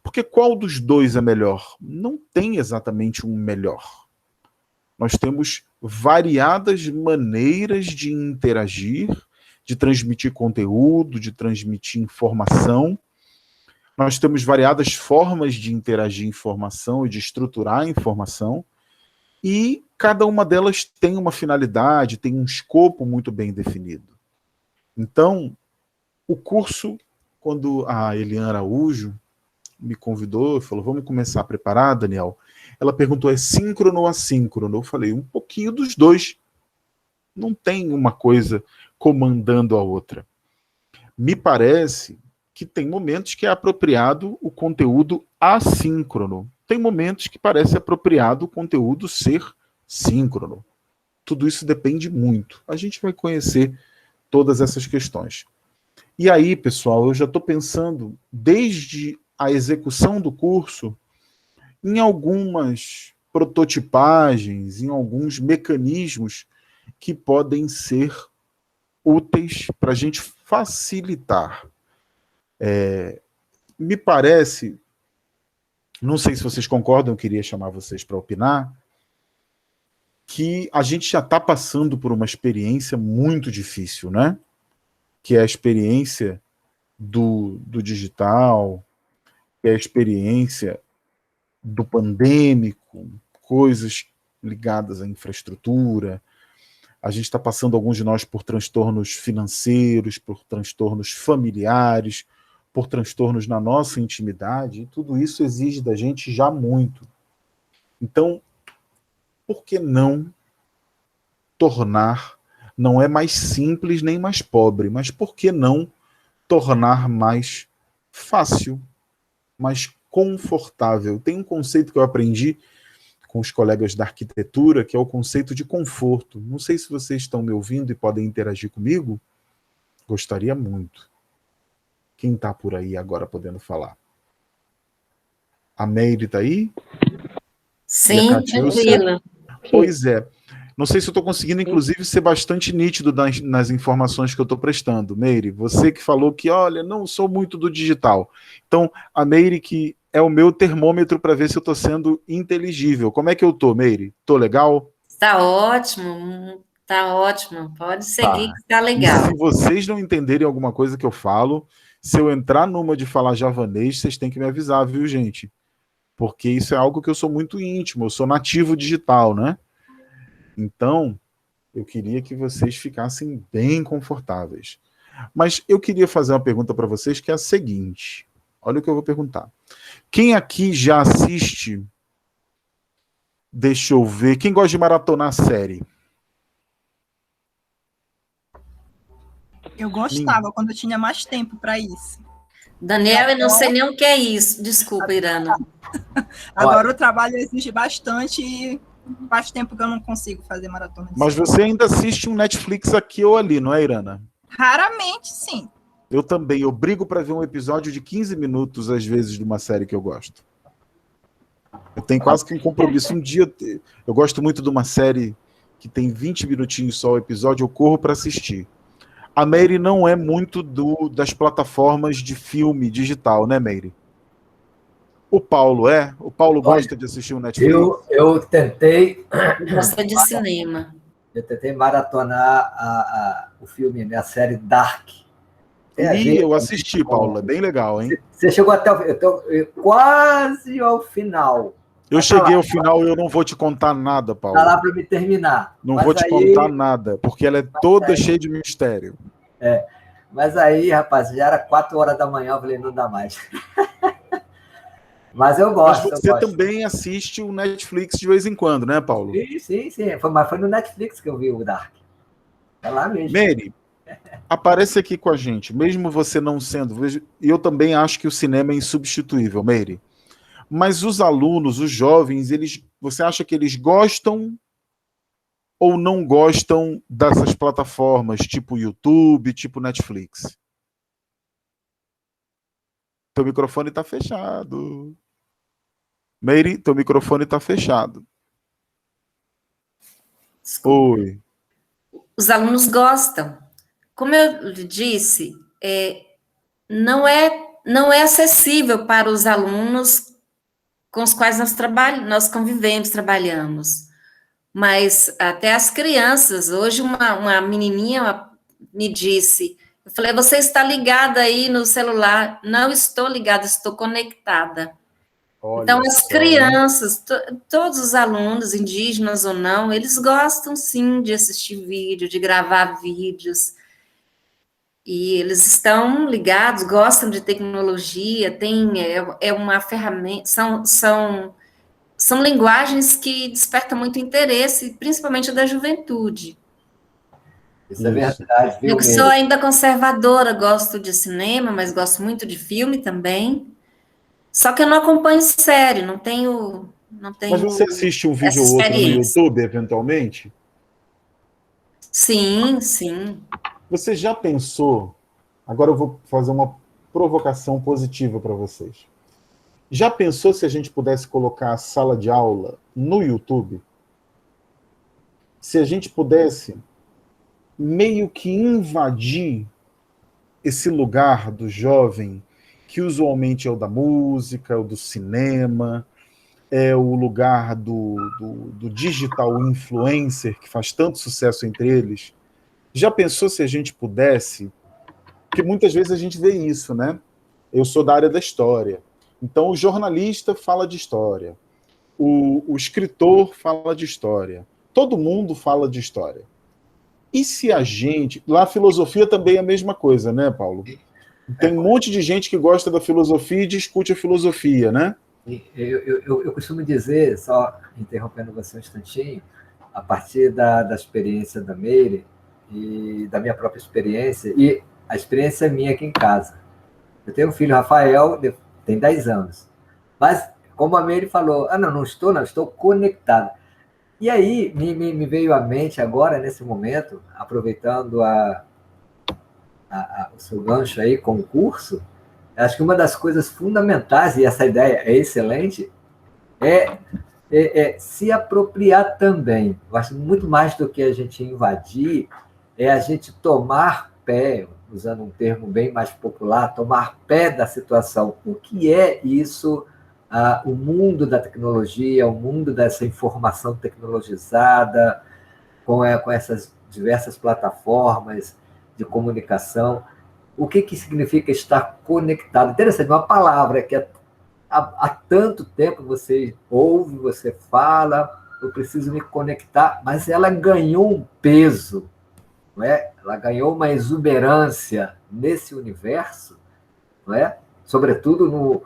Porque qual dos dois é melhor? Não tem exatamente um melhor. Nós temos variadas maneiras de interagir, de transmitir conteúdo, de transmitir informação. Nós temos variadas formas de interagir informação e de estruturar a informação, e cada uma delas tem uma finalidade, tem um escopo muito bem definido. Então, o curso, quando a Eliane Araújo me convidou, falou, vamos começar a preparar, Daniel? Ela perguntou, é síncrono ou assíncrono? Eu falei, um pouquinho dos dois. Não tem uma coisa comandando a outra. Me parece que tem momentos que é apropriado o conteúdo assíncrono. Tem momentos que parece apropriado o conteúdo ser síncrono. Tudo isso depende muito. A gente vai conhecer todas essas questões. E aí, pessoal, eu já estou pensando, desde a execução do curso, em algumas prototipagens, em alguns mecanismos que podem ser úteis para a gente facilitar. Me parece, não sei se vocês concordam, eu queria chamar vocês para opinar, que a gente já está passando por uma experiência muito difícil, né? Que é a experiência do digital, que é a experiência do pandêmico, coisas ligadas à infraestrutura. A gente está passando, alguns de nós, por transtornos financeiros, por transtornos familiares, por transtornos na nossa intimidade, e tudo isso exige da gente já muito. Então, por que não tornar, não é mais simples nem mais pobre, mas por que não tornar mais fácil, mais confortável? Tem um conceito que eu aprendi com os colegas da arquitetura, que é o conceito de conforto. Não sei se vocês estão me ouvindo e podem interagir comigo. Gostaria muito. Quem está por aí agora podendo falar? A Meire está aí? Sim, tranquila. Pois é. Não sei se eu estou conseguindo, inclusive, ser bastante nítido nas informações que eu estou prestando. Meire, você que falou que, olha, não sou muito do digital. Então, a Meire, que é o meu termômetro para ver se eu estou sendo inteligível. Como é que eu estou, Meire? Estou legal? Está ótimo, está ótimo. Pode seguir, que está legal. E se vocês não entenderem alguma coisa que eu falo, se eu entrar numa de falar javanês, vocês têm que me avisar, viu, gente? Porque isso é algo que eu sou muito íntimo, eu sou nativo digital, né? Então, eu queria que vocês ficassem bem confortáveis. Mas eu queria fazer uma pergunta para vocês, que é a seguinte. Olha o que eu vou perguntar. Quem aqui já assiste... Deixa eu ver. Quem gosta de maratonar a série? Eu gostava quando eu tinha mais tempo para isso. Daniel, eu não sei nem o que é isso. Desculpa, Irana. Agora o trabalho exige bastante e faz tempo que eu não consigo fazer maratona. Mas você ainda assiste um Netflix aqui ou ali, não é, Irana? Raramente, sim. Eu também. Eu brigo para ver um episódio de 15 minutos, às vezes, de uma série que eu gosto. Eu tenho quase que um compromisso. Um dia, eu gosto muito de uma série que tem 20 minutinhos só o episódio, eu corro para assistir. A Meire não é muito das plataformas de filme digital, né, Meire? O Paulo é? O Paulo gosta de assistir o Netflix? Eu tentei... Gosta de cinema. Eu tentei maratonar o filme, a série Dark. Eu assisti, Paulo. É bem legal, hein? Você chegou até quase ao final. Eu cheguei ao final e eu não vou te contar nada, Paulo. Está lá para me terminar. Não vou te contar nada, porque ela é toda cheia de mistério. Mas aí, rapaz, já era 4 horas da manhã, eu falei, não dá mais. Mas eu gosto. Mas você também assiste o Netflix de vez em quando, né, Paulo? Sim. Mas foi no Netflix que eu vi o Dark. É lá mesmo. Meire, aparece aqui com a gente, mesmo você não sendo... E eu também acho que o cinema é insubstituível, Meire. Mas os alunos, os jovens, você acha que eles gostam ou não gostam dessas plataformas, tipo YouTube, tipo Netflix? Teu microfone está fechado. Meire, teu microfone está fechado. Desculpa. Oi. Os alunos gostam. Como eu disse, não é acessível para os alunos com os quais nós convivemos, trabalhamos. Mas até as crianças, hoje uma menininha me disse, eu falei, você está ligada aí no celular? Não estou ligada, estou conectada. Olha então, as só, crianças, todos os alunos, indígenas ou não, eles gostam sim de assistir vídeo, de gravar vídeos. E eles estão ligados, gostam de tecnologia, uma ferramenta, são linguagens que despertam muito interesse, principalmente da juventude. Isso é verdade, viu, Eu que sou Meire? ainda conservadora, gosto de cinema, mas gosto muito de filme também. Só que eu não acompanho série, não Mas você tenho assiste um vídeo essa ou outro no experiência. YouTube, eventualmente? Sim, sim. Você já pensou? Agora eu vou fazer uma provocação positiva para vocês. Já pensou se a gente pudesse colocar a sala de aula no YouTube? Se a gente pudesse meio que invadir esse lugar do jovem, que usualmente é o da música, o do cinema, é o lugar do digital influencer, que faz tanto sucesso entre eles. Já pensou se a gente pudesse? Porque muitas vezes a gente vê isso, né? Eu sou da área da história. Então, o jornalista fala de história. O escritor fala de história. Todo mundo fala de história. E se a gente... Lá a filosofia também é a mesma coisa, né, Paulo? Tem um monte de gente que gosta da filosofia e discute a filosofia, né? Eu costumo dizer, só interrompendo você um instantinho, a partir da experiência da Meire e da minha própria experiência, e a experiência minha aqui em casa. Eu tenho um filho, Rafael, tem 10 anos. Mas, como a Meire falou, não estou conectado. E aí, me veio à mente agora, nesse momento, aproveitando o seu gancho aí com o curso, acho que uma das coisas fundamentais, e essa ideia é excelente, é se apropriar também. Eu acho muito mais do que a gente invadir, é a gente tomar pé, usando um termo bem mais popular, tomar pé da situação. O que é isso? O mundo da tecnologia, o mundo dessa informação tecnologizada, com essas diversas plataformas de comunicação. O que significa estar conectado? Interessante, uma palavra que há tanto tempo você ouve, você fala, eu preciso me conectar, mas ela ganhou um peso, não é? Ela ganhou uma exuberância nesse universo, não é? Sobretudo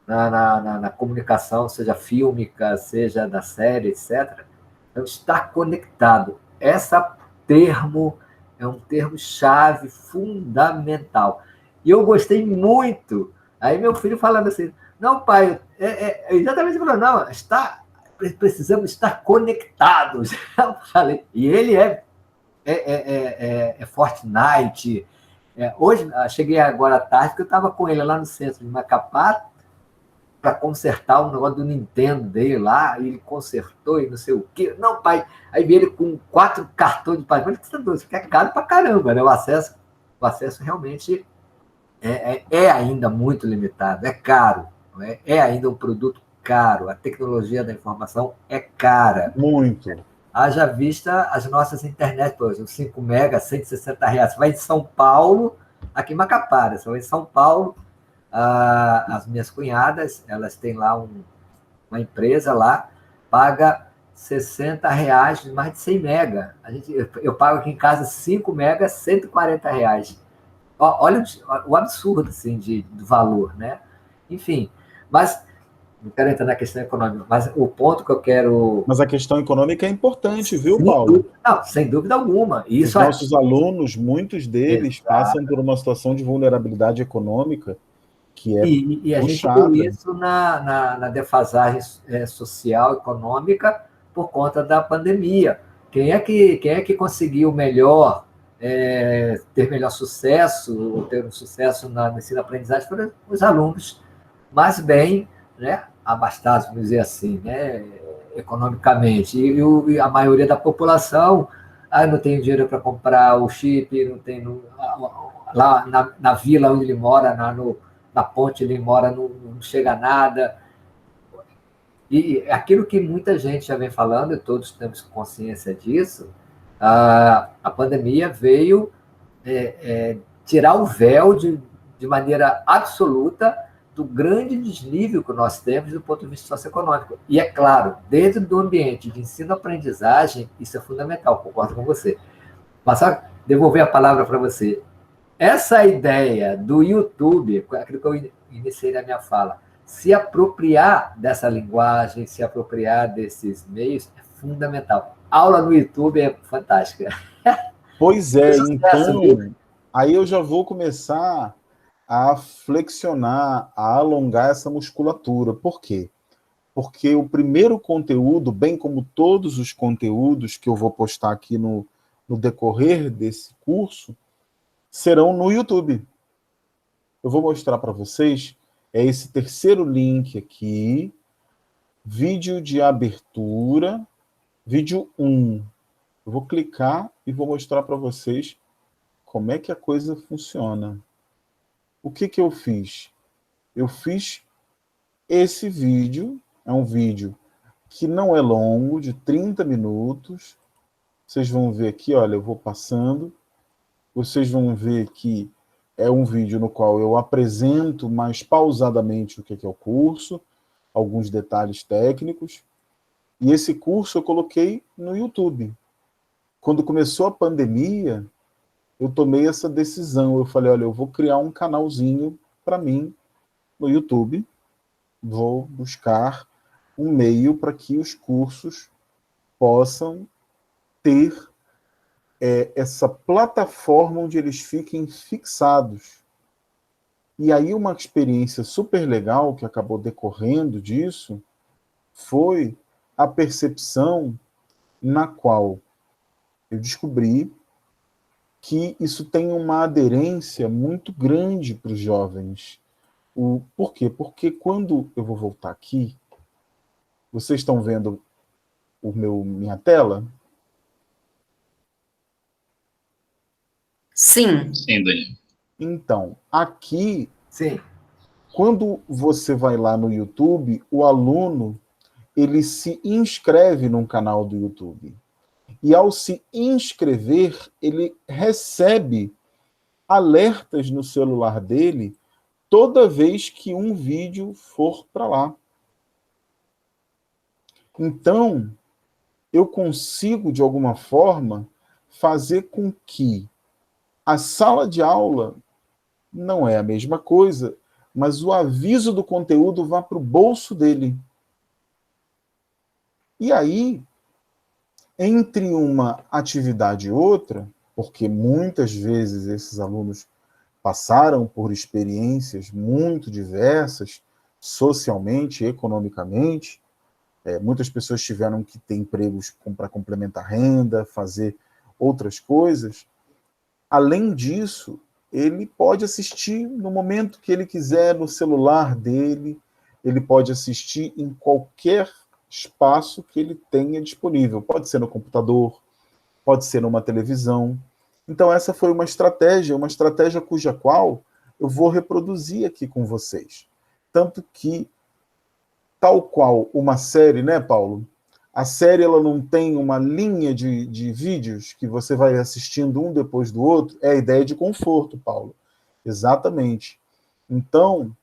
na comunicação, seja fílmica, seja da série, etc. Então, estar conectado. Esse termo é um termo-chave fundamental. E eu gostei muito. Aí meu filho falando assim, não, pai, exatamente falando, não, precisamos estar conectados. Eu falei, e ele é Fortnite. Hoje, cheguei agora à tarde, porque eu estava com ele lá no centro de Macapá, para consertar o negócio do Nintendo dele lá, e ele consertou e não sei o quê. Não, pai, aí veio ele com 4 cartões de pagamento, isso que é caro pra caramba, né? O acesso realmente é ainda muito limitado, é caro, não é? É ainda um produto caro, a tecnologia da informação é cara. Muito. Haja vista as nossas internet, por exemplo, 5 mega, R$160. Você vai em São Paulo, aqui em Macapá, né? Você vai em São Paulo, as minhas cunhadas, elas têm lá uma empresa lá, paga R$60 de mais de 100 mega. Eu pago aqui em casa 5 mega, R$140. Olha o absurdo assim, do valor, né? Enfim, mas não quero entrar na questão econômica, mas o ponto que eu quero... Mas a questão econômica é importante, viu, sem Paulo? dúvida, não, sem dúvida alguma. Os nossos alunos, muitos deles, Exato, passam por uma situação de vulnerabilidade econômica que é e a puxada. gente viu isso na defasagem social, econômica, por conta da pandemia. Quem é que conseguiu ter melhor sucesso, ou ter um sucesso no ensino-aprendizagem? Foram os alunos mais bem, né, abastados, vamos dizer assim, né, economicamente. E a maioria da população não tem dinheiro para comprar o chip, não tem... lá na vila onde ele mora, na ponte ele mora, não chega a nada. E aquilo que muita gente já vem falando, e todos temos consciência disso, a pandemia veio tirar o véu de maneira absoluta do grande desnível que nós temos do ponto de vista socioeconômico. E, é claro, dentro do ambiente de ensino-aprendizagem, isso é fundamental, concordo com você. Mas só devolver a palavra para você. Essa ideia do YouTube, aquilo que eu iniciei na minha fala, se apropriar dessa linguagem, se apropriar desses meios, é fundamental. Aula no YouTube é fantástica. Pois é, então, aí eu já vou começar a flexionar, a alongar essa musculatura. Por quê? Porque o primeiro conteúdo, bem como todos os conteúdos que eu vou postar aqui no decorrer desse curso, serão no YouTube. Eu vou mostrar para vocês, é esse terceiro link aqui, vídeo de abertura, vídeo 1. Eu vou clicar e vou mostrar para vocês como é que a coisa funciona. O que eu fiz? Eu fiz esse vídeo, é um vídeo que não é longo, de 30 minutos. Vocês vão ver aqui, olha, eu vou passando. Vocês vão ver que é um vídeo no qual eu apresento mais pausadamente o que é o curso, alguns detalhes técnicos. E esse curso eu coloquei no YouTube. Quando começou a pandemia, eu tomei essa decisão. Eu falei, olha, eu vou criar um canalzinho para mim no YouTube. Vou buscar um meio para que os cursos possam ter essa plataforma onde eles fiquem fixados. E aí uma experiência super legal que acabou decorrendo disso foi a percepção na qual eu descobri que isso tem uma aderência muito grande para os jovens. Por quê? Porque quando eu vou voltar aqui, vocês estão vendo minha tela? Sim. Sim, Daniel. Então, aqui, Sim. quando você vai lá no YouTube, o aluno, ele se inscreve num canal do YouTube. E ao se inscrever, ele recebe alertas no celular dele toda vez que um vídeo for para lá. Então, eu consigo, de alguma forma, fazer com que a sala de aula não é a mesma coisa, mas o aviso do conteúdo vá para o bolso dele. E aí, entre uma atividade e outra, porque muitas vezes esses alunos passaram por experiências muito diversas, socialmente, economicamente, muitas pessoas tiveram que ter empregos para complementar renda, fazer outras coisas. Além disso, ele pode assistir no momento que ele quiser, no celular dele, ele pode assistir em qualquer espaço que ele tenha disponível. Pode ser no computador, pode ser numa televisão. Então essa foi uma estratégia cuja qual eu vou reproduzir aqui com vocês. Tanto que, tal qual uma série, né, Paulo? A série ela não tem uma linha de vídeos que você vai assistindo um depois do outro. É a ideia de conforto, Paulo. Exatamente. Então,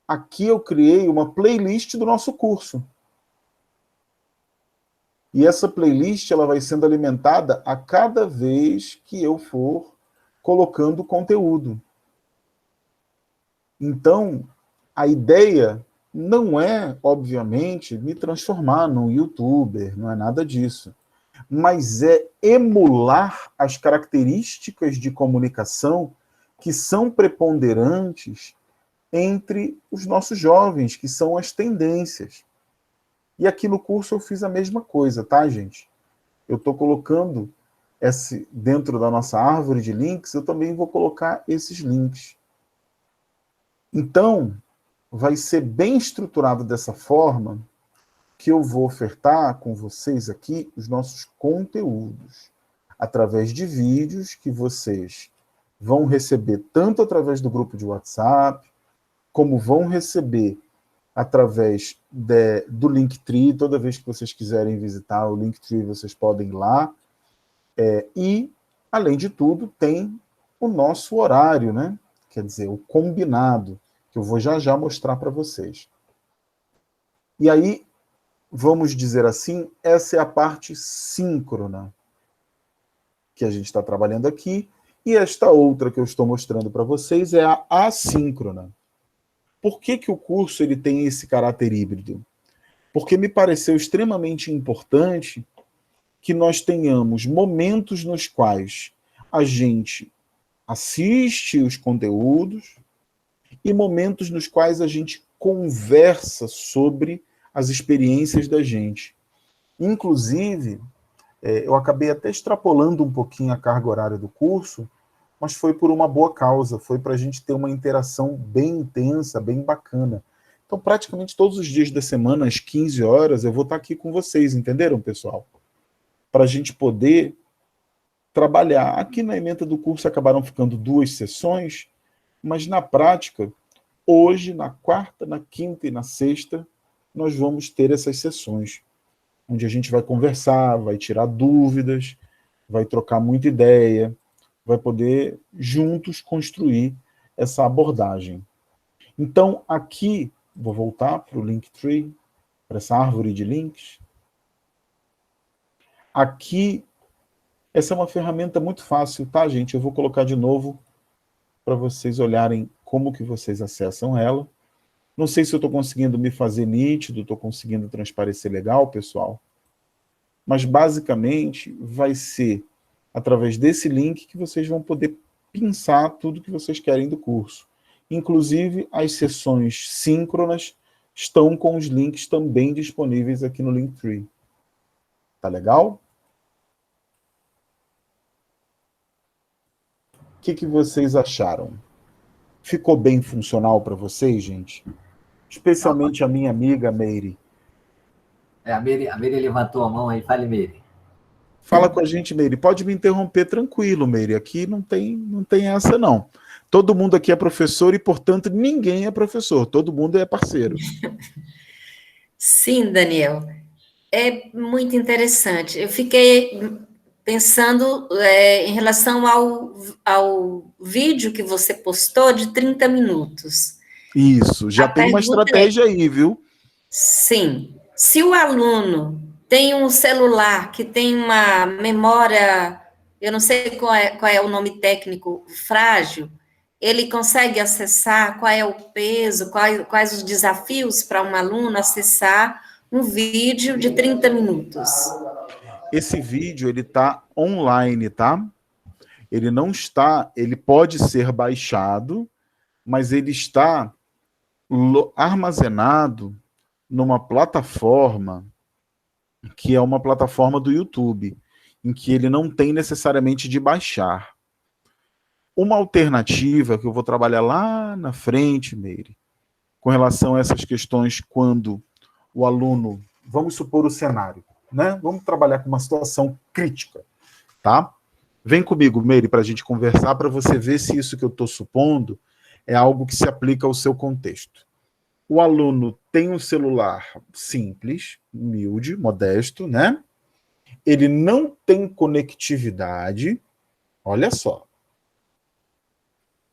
aqui eu criei uma playlist do nosso curso. E essa playlist ela vai sendo alimentada a cada vez que eu for colocando conteúdo. Então, a ideia não é, obviamente, me transformar num youtuber, não é nada disso. Mas é emular as características de comunicação que são preponderantes entre os nossos jovens, que são as tendências. E aqui no curso eu fiz a mesma coisa, tá, gente? Eu estou colocando dentro da nossa árvore de links, eu também vou colocar esses links. Então, vai ser bem estruturado dessa forma que eu vou ofertar com vocês aqui os nossos conteúdos, através de vídeos que vocês vão receber tanto através do grupo de WhatsApp, como vão receber através do Linktree. Toda vez que vocês quiserem visitar o Linktree, vocês podem ir lá. E, além de tudo, tem o nosso horário, né? Quer dizer, o combinado, que eu vou já mostrar para vocês. E aí, vamos dizer assim, essa é a parte síncrona que a gente está trabalhando aqui, e esta outra que eu estou mostrando para vocês é a assíncrona. Por que o curso ele tem esse caráter híbrido? Porque me pareceu extremamente importante que nós tenhamos momentos nos quais a gente assiste os conteúdos e momentos nos quais a gente conversa sobre as experiências da gente. Inclusive, eu acabei até extrapolando um pouquinho a carga horária do curso, mas foi por uma boa causa, foi para a gente ter uma interação bem intensa, bem bacana. Então, praticamente todos os dias da semana, às 15 horas, eu vou estar aqui com vocês, entenderam, pessoal? Para a gente poder trabalhar. Aqui na ementa do curso acabaram ficando 2 sessões, mas na prática, hoje, na quarta, na quinta e na sexta, nós vamos ter essas sessões, onde a gente vai conversar, vai tirar dúvidas, vai trocar muita ideia, vai poder juntos construir essa abordagem. Então, aqui, vou voltar para o Linktree, para essa árvore de links. Aqui, essa é uma ferramenta muito fácil, tá, gente? Eu vou colocar de novo para vocês olharem como que vocês acessam ela. Não sei se eu estou conseguindo me fazer nítido, estou conseguindo transparecer legal, pessoal. Mas, basicamente, vai ser através desse link que vocês vão poder pensar tudo que vocês querem do curso. Inclusive, as sessões síncronas estão com os links também disponíveis aqui no Linktree. Tá legal? O que vocês acharam? Ficou bem funcional para vocês, gente? Especialmente a minha amiga Meire. A Meire levantou a mão aí. Fale, Meire. Fala com a gente, Meire. Pode me interromper tranquilo, Meire. Aqui não tem essa, não. Todo mundo aqui é professor e, portanto, ninguém é professor. Todo mundo é parceiro. Sim, Daniel. É muito interessante. Eu fiquei pensando em relação ao vídeo que você postou de 30 minutos. Isso, já tem uma estratégia aí, viu? Sim. Se o aluno tem um celular que tem uma memória, eu não sei qual é o nome técnico, frágil, ele consegue acessar qual é o peso, quais os desafios para um aluno acessar um vídeo de 30 minutos. Esse vídeo, ele está online, tá? Ele não está, ele pode ser baixado, mas ele está armazenado numa plataforma que é uma plataforma do YouTube, em que ele não tem necessariamente de baixar. Uma alternativa que eu vou trabalhar lá na frente, Meire, com relação a essas questões quando o aluno, vamos supor o cenário, né? Vamos trabalhar com uma situação crítica, tá? Vem comigo, Meire, para a gente conversar, para você ver se isso que eu estou supondo é algo que se aplica ao seu contexto. O aluno tem um celular simples, humilde, modesto, né? Ele não tem conectividade, olha só.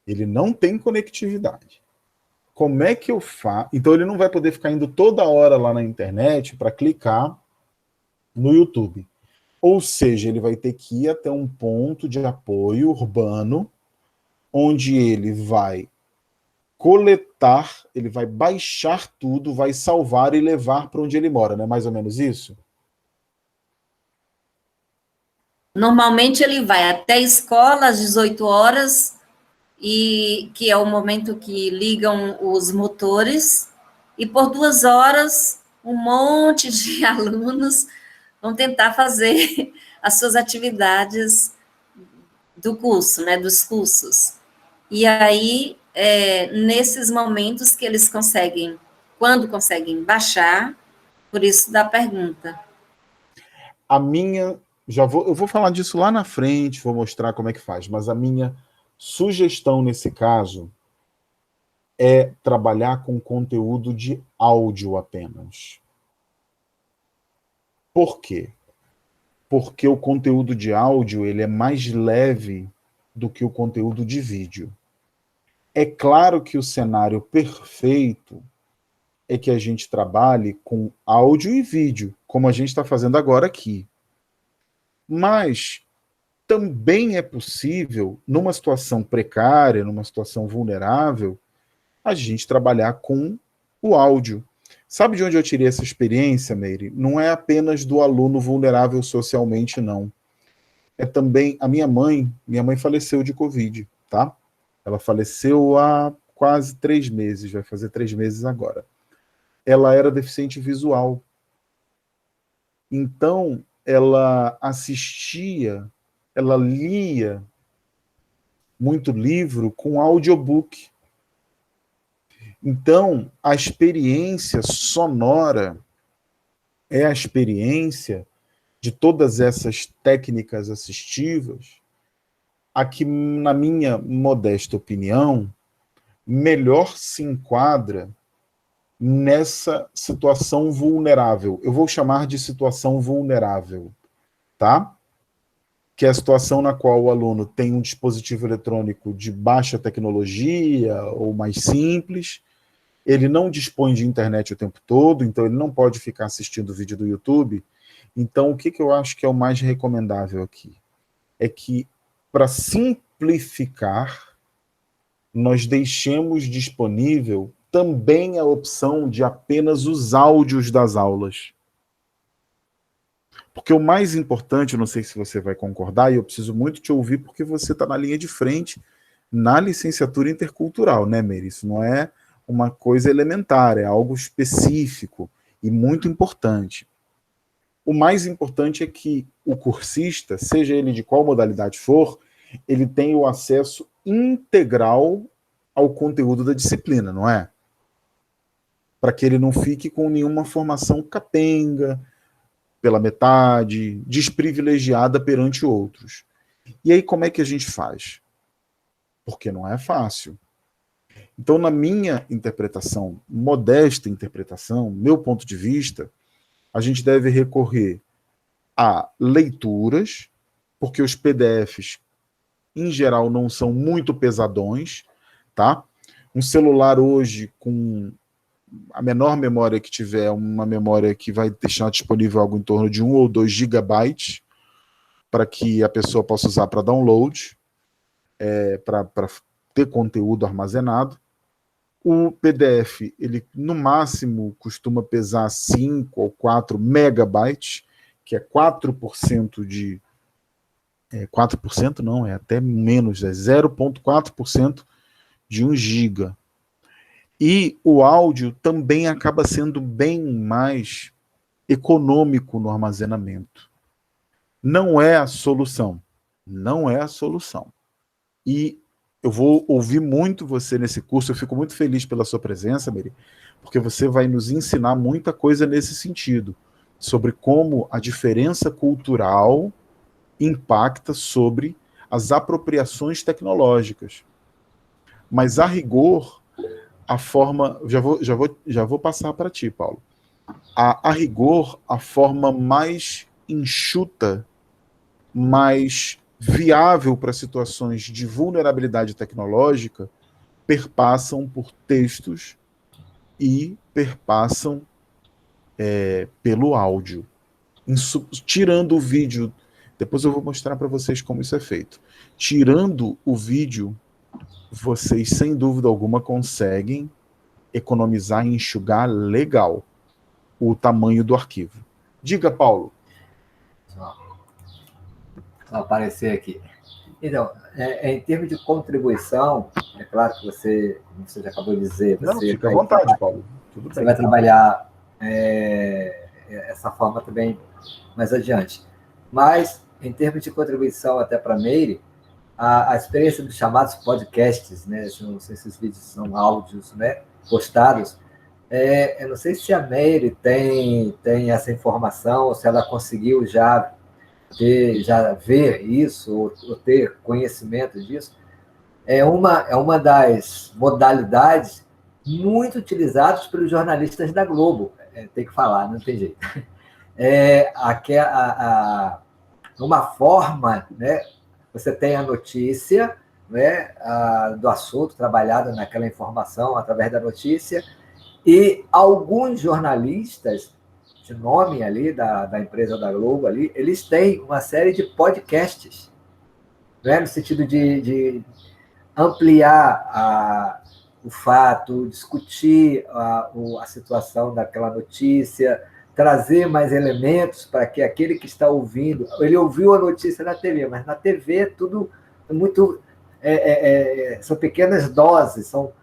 Ele não tem conectividade. Como é que eu faço? Então ele não vai poder ficar indo toda hora lá na internet para clicar no YouTube. Ou seja, ele vai ter que ir até um ponto de apoio urbano, onde ele vai coletar, ele vai baixar tudo, vai salvar e levar para onde ele mora, não é mais ou menos isso? Normalmente ele vai até a escola às 18 horas, e que é o momento que ligam os motores, e por 2 horas um monte de alunos vão tentar fazer as suas atividades do curso, né, dos cursos. E aí, nesses momentos que eles conseguem, quando conseguem baixar, por isso da pergunta. A minha, eu vou falar disso lá na frente, vou mostrar como é que faz, mas a minha sugestão nesse caso é trabalhar com conteúdo de áudio apenas. Por quê? Porque o conteúdo de áudio ele é mais leve do que o conteúdo de vídeo. É claro que o cenário perfeito é que a gente trabalhe com áudio e vídeo, como a gente está fazendo agora aqui. Mas também é possível, numa situação precária, numa situação vulnerável, a gente trabalhar com o áudio. Sabe de onde eu tirei essa experiência, Meire? Não é apenas do aluno vulnerável socialmente, não. é também a minha mãe faleceu de Covid, tá? Ela faleceu há quase 3 meses, vai fazer 3 meses agora. Ela era deficiente visual. Então, ela assistia, ela lia muito livro com audiobook. Então, a experiência sonora é a experiência de todas essas técnicas assistivas, a que, na minha modesta opinião, melhor se enquadra nessa situação vulnerável. Eu vou chamar de situação vulnerável, tá? Que é a situação na qual o aluno tem um dispositivo eletrônico de baixa tecnologia ou mais simples, ele não dispõe de internet o tempo todo, então ele não pode ficar assistindo vídeo do YouTube. Então, o que eu acho que é o mais recomendável aqui? É que, para simplificar, nós deixemos disponível também a opção de apenas os áudios das aulas. Porque o mais importante, não sei se você vai concordar, e eu preciso muito te ouvir porque você está na linha de frente na licenciatura intercultural, né, Meire? Isso não é uma coisa elementar, é algo específico e muito importante. O mais importante é que o cursista, seja ele de qual modalidade for, ele tenha o acesso integral ao conteúdo da disciplina, não é? Para que ele não fique com nenhuma formação capenga, pela metade, desprivilegiada perante outros. E aí como é que a gente faz? Porque não é fácil. Então, na minha interpretação, modesta interpretação, meu ponto de vista, a gente deve recorrer a leituras, porque os PDFs, em geral, não são muito pesadões, tá? Um celular hoje, com a menor memória que tiver, uma memória que vai deixar disponível algo em torno de 1 ou 2 gigabytes, para que a pessoa possa usar para download, para ter conteúdo armazenado. O PDF, ele no máximo costuma pesar 5 ou 4 megabytes, que é 4% de... 4% não, é até menos, é 0,4% de 1 giga. E o áudio também acaba sendo bem mais econômico no armazenamento. Não é a solução. Não é a solução. E eu vou ouvir muito você nesse curso, eu fico muito feliz pela sua presença, Meire, porque você vai nos ensinar muita coisa nesse sentido, sobre como a diferença cultural impacta sobre as apropriações tecnológicas. Mas, a rigor, a forma... Já vou passar para ti, Paulo. A rigor, a forma mais enxuta, mais viável para situações de vulnerabilidade tecnológica, perpassam por textos e perpassam pelo áudio. Tirando o vídeo, depois eu vou mostrar para vocês como isso é feito. Tirando o vídeo, vocês, sem dúvida alguma, conseguem economizar e enxugar legal o tamanho do arquivo. Diga, Paulo. Só aparecer aqui. Então, em termos de contribuição, é claro que você, como você já acabou de dizer... Não, fica à vontade, Paulo. Tudo bem. Você vai trabalhar essa forma também mais adiante. Mas, em termos de contribuição até para a Meire, a experiência dos chamados podcasts, né? Não sei se os vídeos são áudios, né, postados. Eu não sei se a Meire tem essa informação, ou se ela conseguiu já ver isso, ou ter conhecimento disso. É uma das modalidades muito utilizadas pelos jornalistas da Globo. Tem que falar, não tem jeito. Uma forma, né? Você tem a notícia, né, do assunto, trabalhada naquela informação através da notícia, e alguns jornalistas de nome ali, da empresa da Globo, ali, eles têm uma série de podcasts, né, no sentido de ampliar o fato, discutir a situação daquela notícia, trazer mais elementos para que aquele que está ouvindo, ele ouviu a notícia na TV, mas na TV é tudo muito... são pequenas doses, são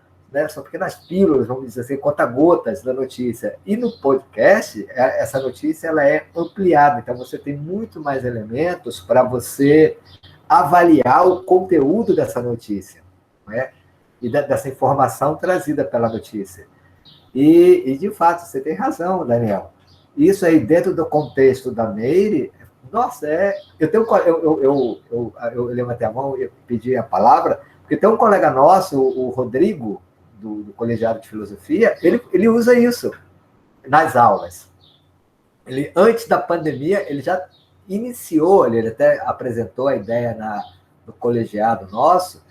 pequenas pílulas, vamos dizer assim, conta-gotas da notícia. E no podcast, essa notícia ela é ampliada, então você tem muito mais elementos para você avaliar o conteúdo dessa notícia, né? E dessa informação trazida pela notícia. E, de fato, você tem razão, Daniel. Isso aí, dentro do contexto da Meire, nossa, eu levantei a mão e pedi a palavra, porque tem um colega nosso, o Rodrigo, do Colegiado de Filosofia, ele usa isso nas aulas. Ele, antes da pandemia, ele já iniciou, ele até apresentou a ideia no colegiado nosso,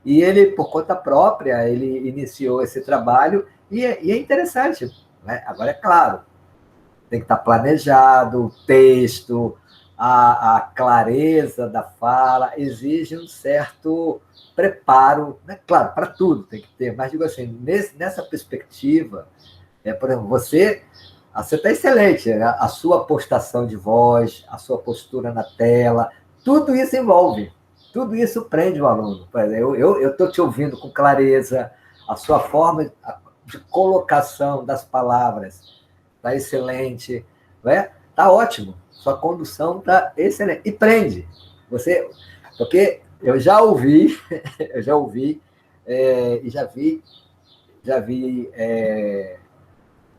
e ele, por conta própria, ele iniciou esse trabalho, e é interessante, né? Agora, é claro, tem que estar planejado, o texto, a clareza da fala, exige um certo preparo, né? Claro, para tudo tem que ter, mas digo assim, nessa perspectiva, por exemplo, você está excelente, né? A sua postação de voz, a sua postura na tela, tudo isso envolve, tudo isso prende o aluno. Eu estou te ouvindo com clareza, a sua forma de colocação das palavras está excelente, né? Está ótimo, sua condução está excelente, e prende. Porque eu já ouvi, e já vi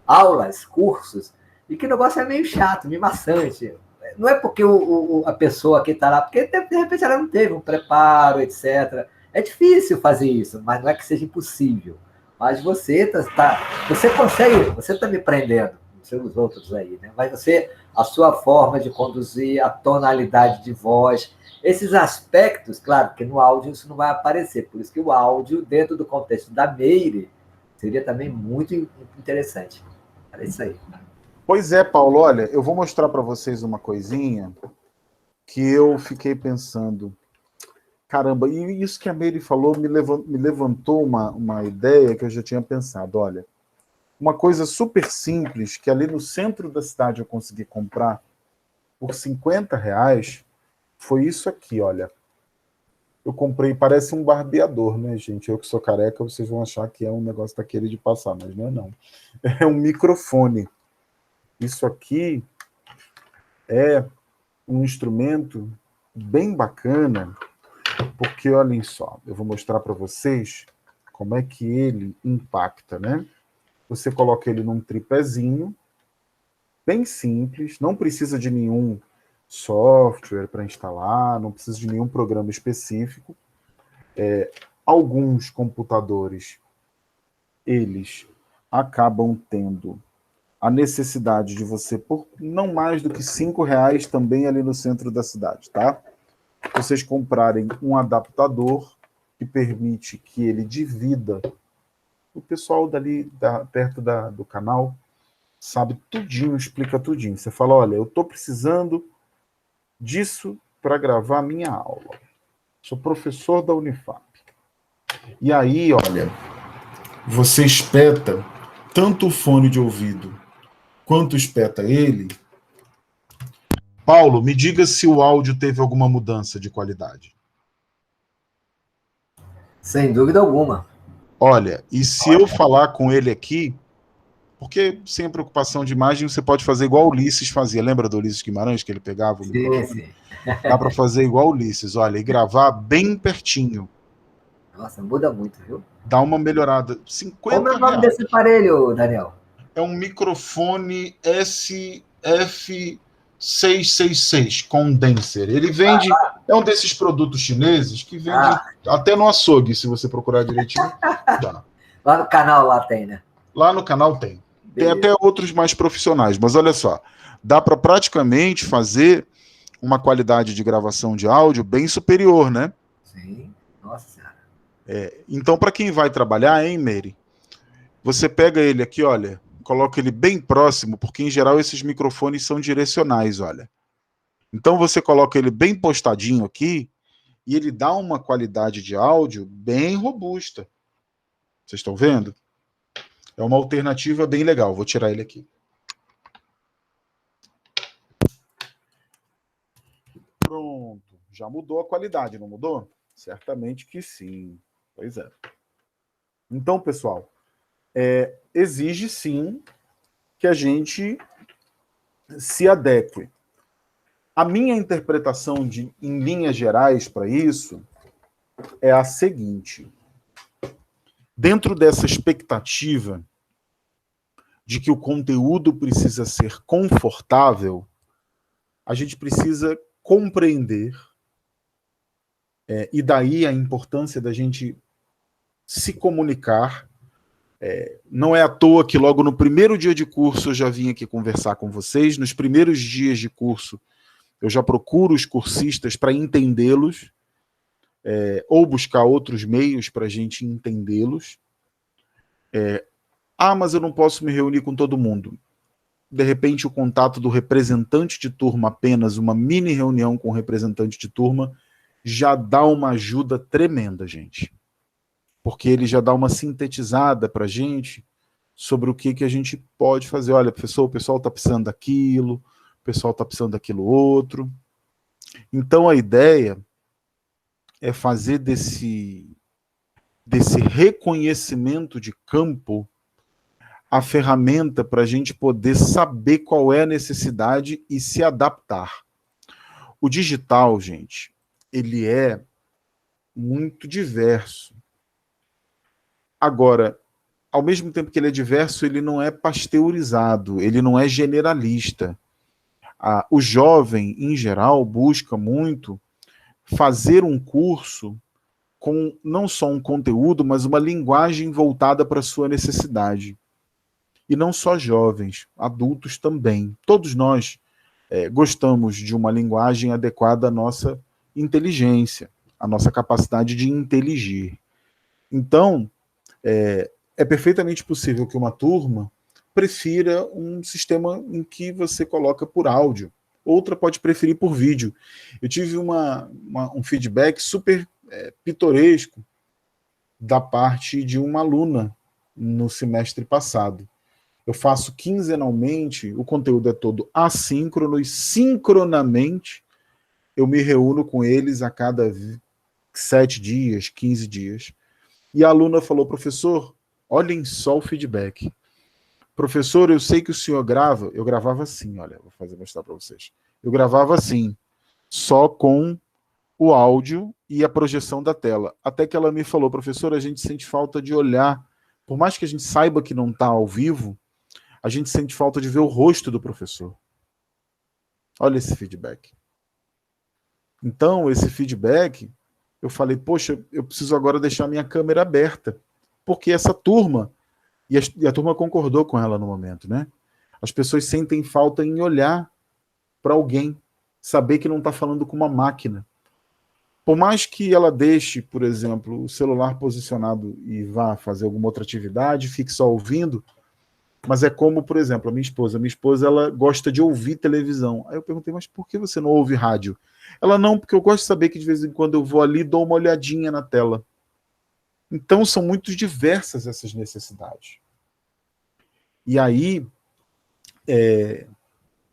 aulas, cursos, e que o negócio é meio chato, meio maçante. Não é porque a pessoa que está lá, porque de repente ela não teve um preparo, etc. É difícil fazer isso, mas não é que seja impossível. Mas você consegue, você está me prendendo, não sei os outros aí, né? Mas a sua forma de conduzir, a tonalidade de voz, esses aspectos, claro, que no áudio isso não vai aparecer, por isso que o áudio, dentro do contexto da Meire, seria também muito interessante. Era isso aí. Pois é, Paulo, olha, eu vou mostrar para vocês uma coisinha que eu fiquei pensando. Caramba, e isso que a Meire falou me levantou uma ideia que eu já tinha pensado. Olha, uma coisa super simples que ali no centro da cidade eu consegui comprar por R$50 foi isso aqui, olha. Eu comprei, parece um barbeador, né, gente? Eu que sou careca, vocês vão achar que é um negócio daquele de passar, mas não é não. É um microfone. Isso aqui é um instrumento bem bacana, porque, olhem só, eu vou mostrar para vocês como é que ele impacta, né? Você coloca ele num tripézinho, bem simples, não precisa de nenhum software para instalar, não precisa de nenhum programa específico. Alguns computadores, eles acabam tendo a necessidade de você, por não mais do que R$5 também ali no centro da cidade, tá? Vocês comprarem um adaptador que permite que ele divida. O pessoal dali, perto do canal, sabe tudinho, explica tudinho. Você fala, olha, eu estou precisando disso para gravar a minha aula. Sou professor da Unifap. E aí, olha, você espeta tanto o fone de ouvido quanto espeta ele. Paulo, me diga se o áudio teve alguma mudança de qualidade. Sem dúvida alguma. Olha, e se eu falar com ele aqui, porque sem a preocupação de imagem, você pode fazer igual o Ulisses fazia. Lembra do Ulisses Guimarães, que ele pegava o microfone? Sim. Dá para fazer igual o Ulisses, olha, e gravar bem pertinho. Nossa, muda muito, viu? Dá uma melhorada. R$50. Qual é o nome desse aparelho, Daniel? É um microfone SF666 Condenser. Ele vende, é um desses produtos chineses que vende até no açougue, se você procurar direitinho. Dá. Lá no canal lá tem, né? Lá no canal tem. Beleza. Tem até outros mais profissionais, mas olha só, dá para praticamente fazer uma qualidade de gravação de áudio bem superior, né? Sim, nossa senhora. Então, para quem vai trabalhar, hein, Meire? Você pega ele aqui, olha, coloca ele bem próximo, porque em geral esses microfones são direcionais, olha. Então você coloca ele bem postadinho aqui e ele dá uma qualidade de áudio bem robusta. Vocês estão vendo? É uma alternativa bem legal. Vou tirar ele aqui. Pronto, já mudou a qualidade, não mudou? Certamente que sim. Pois é. Então, pessoal, exige sim que a gente se adeque. A minha interpretação em linhas gerais para isso é a seguinte: dentro dessa expectativa de que o conteúdo precisa ser confortável, a gente precisa compreender, e daí a importância da gente se comunicar. Não é à toa que logo no primeiro dia de curso eu já vim aqui conversar com vocês. Nos primeiros dias de curso eu já procuro os cursistas para entendê-los, ou buscar outros meios para a gente entendê-los. Mas eu não posso me reunir com todo mundo. De repente, o contato do representante de turma, apenas uma mini reunião com o representante de turma, já dá uma ajuda tremenda, gente. Porque ele já dá uma sintetizada para a gente sobre o que a gente pode fazer. Olha, professor, o pessoal está precisando daquilo, o pessoal está precisando daquilo outro. Então, a ideia é fazer desse reconhecimento de campo a ferramenta para a gente poder saber qual é a necessidade e se adaptar. O digital, gente, ele é muito diverso. Agora, ao mesmo tempo que ele é diverso, ele não é pasteurizado, ele não é generalista. O jovem, em geral, busca muito fazer um curso com não só um conteúdo, mas uma linguagem voltada para a sua necessidade. E não só jovens, adultos também. Todos nós gostamos de uma linguagem adequada à nossa inteligência, à nossa capacidade de inteligir. Então, é perfeitamente possível que uma turma prefira um sistema em que você coloca por áudio. Outra pode preferir por vídeo. Eu tive um feedback super pitoresco da parte de uma aluna no semestre passado. Eu faço quinzenalmente, o conteúdo é todo assíncrono, e sincronamente eu me reúno com eles a cada 7 dias, 15 dias. E a aluna falou: professor, olhem só o feedback. Professor, eu sei que o senhor grava. Eu gravava assim, olha, vou mostrar para vocês. Eu gravava assim, só com o áudio e a projeção da tela. Até que ela me falou: professor, a gente sente falta de olhar. Por mais que a gente saiba que não está ao vivo, a gente sente falta de ver o rosto do professor. Olha esse feedback. Então, esse feedback, eu falei: poxa, eu preciso agora deixar minha câmera aberta. Porque essa turma, e a turma concordou com ela no momento, né? As pessoas sentem falta em olhar para alguém, saber que não está falando com uma máquina. Por mais que ela deixe, por exemplo, o celular posicionado e vá fazer alguma outra atividade, fique só ouvindo, mas é como, por exemplo, a minha esposa. Minha esposa, ela gosta de ouvir televisão. Aí eu perguntei: mas por que você não ouve rádio? Ela: não, porque eu gosto de saber que de vez em quando eu vou ali e dou uma olhadinha na tela. Então, são muito diversas essas necessidades. E aí,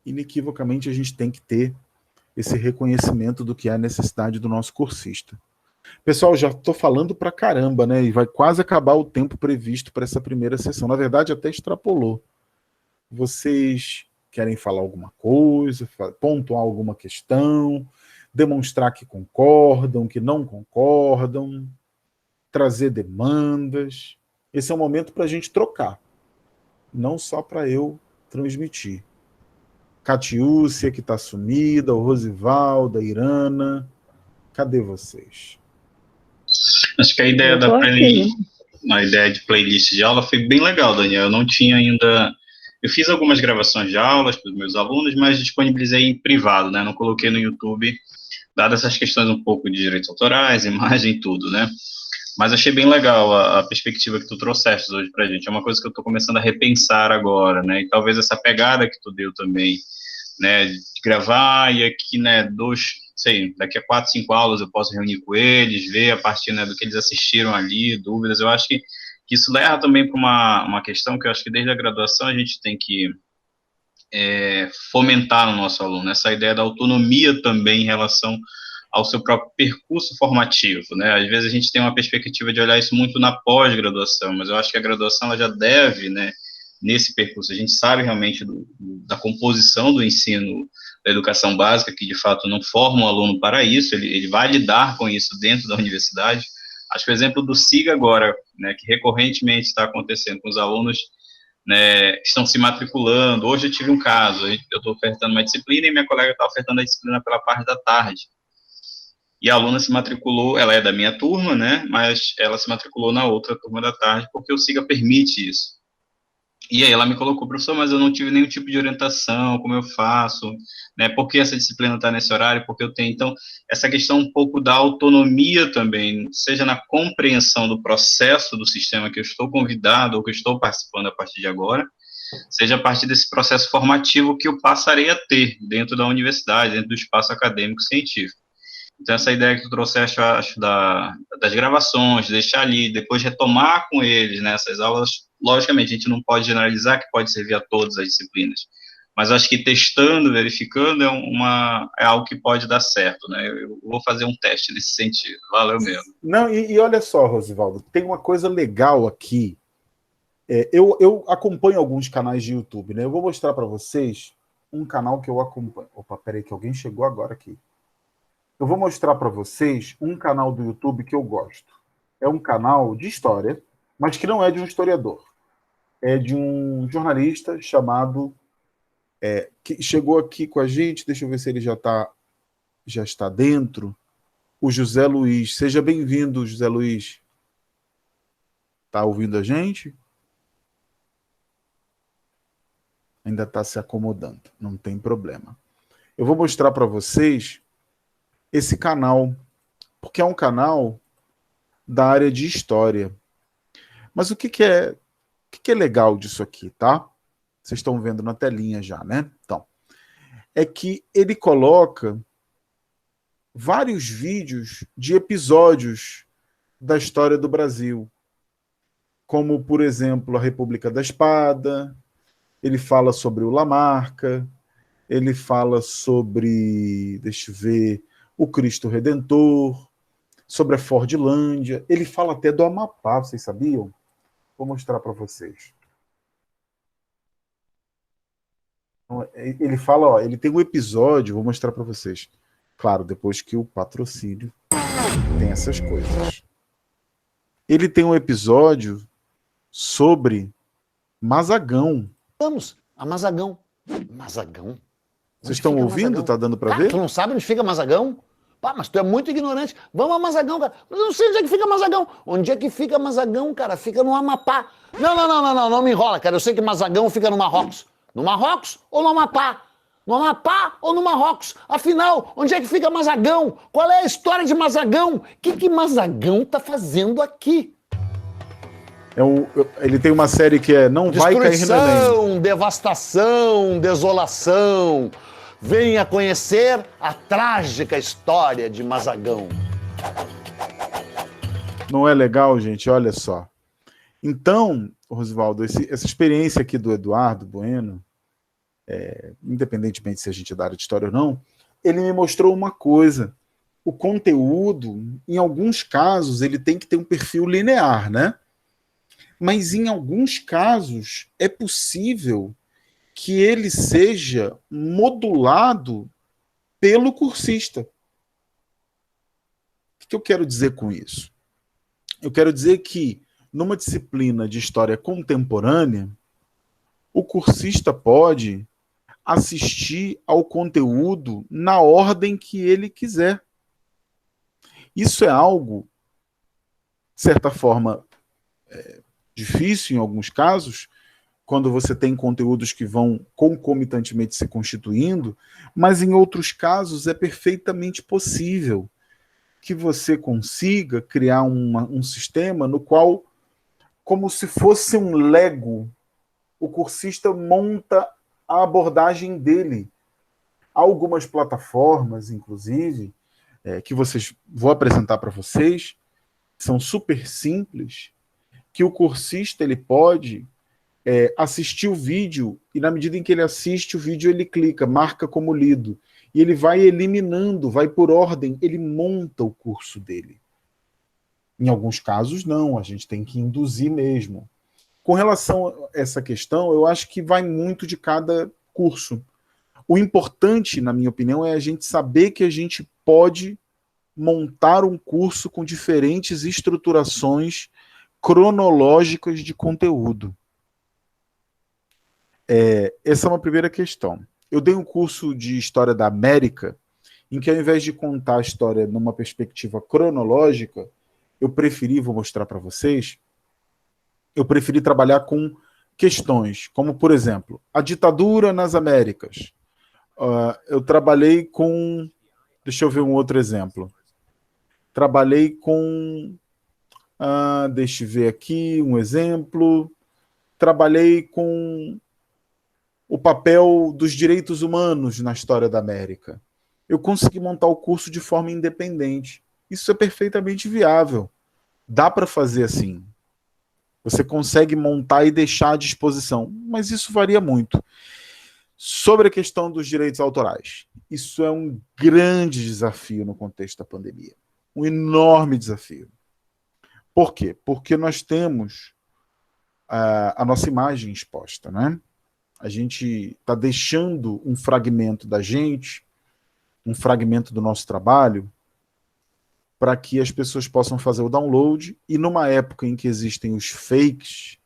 inequivocamente, a gente tem que ter esse reconhecimento do que é a necessidade do nosso cursista. Pessoal, já estou falando pra caramba, né? E vai quase acabar o tempo previsto para essa primeira sessão. Na verdade, até extrapolou. Vocês querem falar alguma coisa, pontuar alguma questão, demonstrar que concordam, que não concordam, trazer demandas? Esse é o momento para a gente trocar, não só para eu transmitir. Catiúcia, que está sumida, o Rosivaldo, a Irana, cadê vocês? Acho que a ideia a ideia de playlist de aula foi bem legal, Daniel. Eu não tinha ainda... Eu fiz algumas gravações de aulas para os meus alunos, mas disponibilizei em privado, né? Não coloquei no YouTube, dadas essas questões um pouco de direitos autorais, imagem, tudo, né? Mas achei bem legal a perspectiva que tu trouxeste hoje pra gente. É uma coisa que eu tô começando a repensar agora, né? E talvez essa pegada que tu deu também, né? De gravar e aqui, né? Daqui a 4, 5 aulas eu posso reunir com eles, ver a partir, né, do que eles assistiram ali, dúvidas. Eu acho que isso leva também para uma questão que eu acho que desde a graduação a gente tem que fomentar no nosso aluno, essa ideia da autonomia também em relação ao seu próprio percurso formativo, né? Às vezes a gente tem uma perspectiva de olhar isso muito na pós-graduação, mas eu acho que a graduação ela já deve, né, nesse percurso, a gente sabe realmente da composição do ensino da educação básica, que de fato não forma um aluno para isso, ele vai lidar com isso dentro da universidade. Acho que o exemplo do SIGA agora, né, que recorrentemente está acontecendo com os alunos, né, estão se matriculando. Hoje eu tive um caso, eu estou ofertando uma disciplina e minha colega está ofertando a disciplina pela parte da tarde. E a aluna se matriculou, ela é da minha turma, né, mas ela se matriculou na outra turma da tarde, porque o SIGA permite isso. E aí ela me colocou, professor, mas eu não tive nenhum tipo de orientação, como eu faço, né, por que essa disciplina está nesse horário, porque eu tenho, então, essa questão um pouco da autonomia também, seja na compreensão do processo do sistema que eu estou convidado, ou que eu estou participando a partir de agora, seja a partir desse processo formativo que eu passarei a ter dentro da universidade, dentro do espaço acadêmico científico. Então, essa ideia que tu trouxeste, eu acho, das gravações, deixar ali, depois retomar com eles, né, essas aulas, logicamente, a gente não pode generalizar que pode servir a todas as disciplinas, mas acho que testando, verificando, é algo que pode dar certo, né, eu vou fazer um teste nesse sentido, valeu mesmo. Não, e olha só, Rosivaldo, tem uma coisa legal aqui, eu acompanho alguns canais de YouTube, né, eu vou mostrar para vocês um canal que eu acompanho. Opa, peraí que alguém chegou agora aqui. Eu vou mostrar para vocês um canal do YouTube que eu gosto. É um canal de história, mas que não é de um historiador. É de um jornalista chamado... que chegou aqui com a gente, deixa eu ver se ele já está dentro. O José Luiz. Seja bem-vindo, José Luiz. Está ouvindo a gente? Ainda está se acomodando, não tem problema. Eu vou mostrar para vocês esse canal, porque é um canal da área de história. Mas o que é legal disso aqui, tá? Vocês estão vendo na telinha já, né? Então, é que ele coloca vários vídeos de episódios da história do Brasil, como, por exemplo, a República da Espada, ele fala sobre o Lamarca, ele fala sobre, deixa eu ver, o Cristo Redentor, sobre a Fordlândia, ele fala até do Amapá, vocês sabiam? Vou mostrar para vocês. Ele fala, ó, ele tem um episódio, vou mostrar para vocês. Claro, depois que o patrocínio tem essas coisas. Ele tem um episódio sobre Mazagão. Vamos, a Mazagão. Mazagão? Vocês estão ouvindo? Tá dando para ver? Tu não sabe onde fica Mazagão? Pá, mas tu é muito ignorante. Vamos a Mazagão, cara. Mas eu não sei onde é que fica Mazagão. Onde é que fica Mazagão, cara? Fica no Amapá. Não me enrola, cara. Eu sei que Mazagão fica no Marrocos. No Marrocos ou no Amapá? No Amapá ou no Marrocos? Afinal, onde é que fica Mazagão? Qual é a história de Mazagão? O que Mazagão tá fazendo aqui? Ele tem uma série que é Não Vai Cair no Enem. Destruição, devastação, desolação. Venha conhecer a trágica história de Mazagão. Não é legal, gente? Olha só. Então, Rosivaldo, essa experiência aqui do Eduardo Bueno, independentemente se a gente é da área de história ou não, ele me mostrou uma coisa. O conteúdo, em alguns casos, ele tem que ter um perfil linear, né? Mas em alguns casos é possível que ele seja modulado pelo cursista. O que eu quero dizer com isso? Eu quero dizer que numa disciplina de história contemporânea, o cursista pode assistir ao conteúdo na ordem que ele quiser. Isso é algo, de certa forma, difícil em alguns casos, quando você tem conteúdos que vão concomitantemente se constituindo, mas em outros casos é perfeitamente possível que você consiga criar um sistema no qual, como se fosse um Lego, o cursista monta a abordagem dele. Há algumas plataformas, inclusive, que vou apresentar para vocês, são super simples, que o cursista ele pode assistir o vídeo, e na medida em que ele assiste o vídeo, ele clica, marca como lido, e ele vai eliminando, vai por ordem, ele monta o curso dele. Em alguns casos, não, a gente tem que induzir mesmo. Com relação a essa questão, eu acho que vai muito de cada curso. O importante, na minha opinião, é a gente saber que a gente pode montar um curso com diferentes estruturações cronológicas de conteúdo. Essa é uma primeira questão. Eu dei um curso de História da América, em que ao invés de contar a história numa perspectiva cronológica, eu preferi, vou mostrar para vocês, eu preferi trabalhar com questões, como, por exemplo, a ditadura nas Américas. Eu trabalhei com... Deixa eu ver um outro exemplo. Trabalhei com... deixa eu ver aqui um exemplo. Trabalhei com o papel dos direitos humanos na história da América. Eu consegui montar o curso de forma independente. Isso é perfeitamente viável. Dá para fazer assim. Você consegue montar e deixar à disposição, mas isso varia muito. Sobre a questão dos direitos autorais, isso é um grande desafio no contexto da pandemia. Um enorme desafio. Por quê? Porque nós temos a nossa imagem exposta, né? A gente está deixando um fragmento da gente, um fragmento do nosso trabalho, para que as pessoas possam fazer o download, e numa época em que existem os fakes,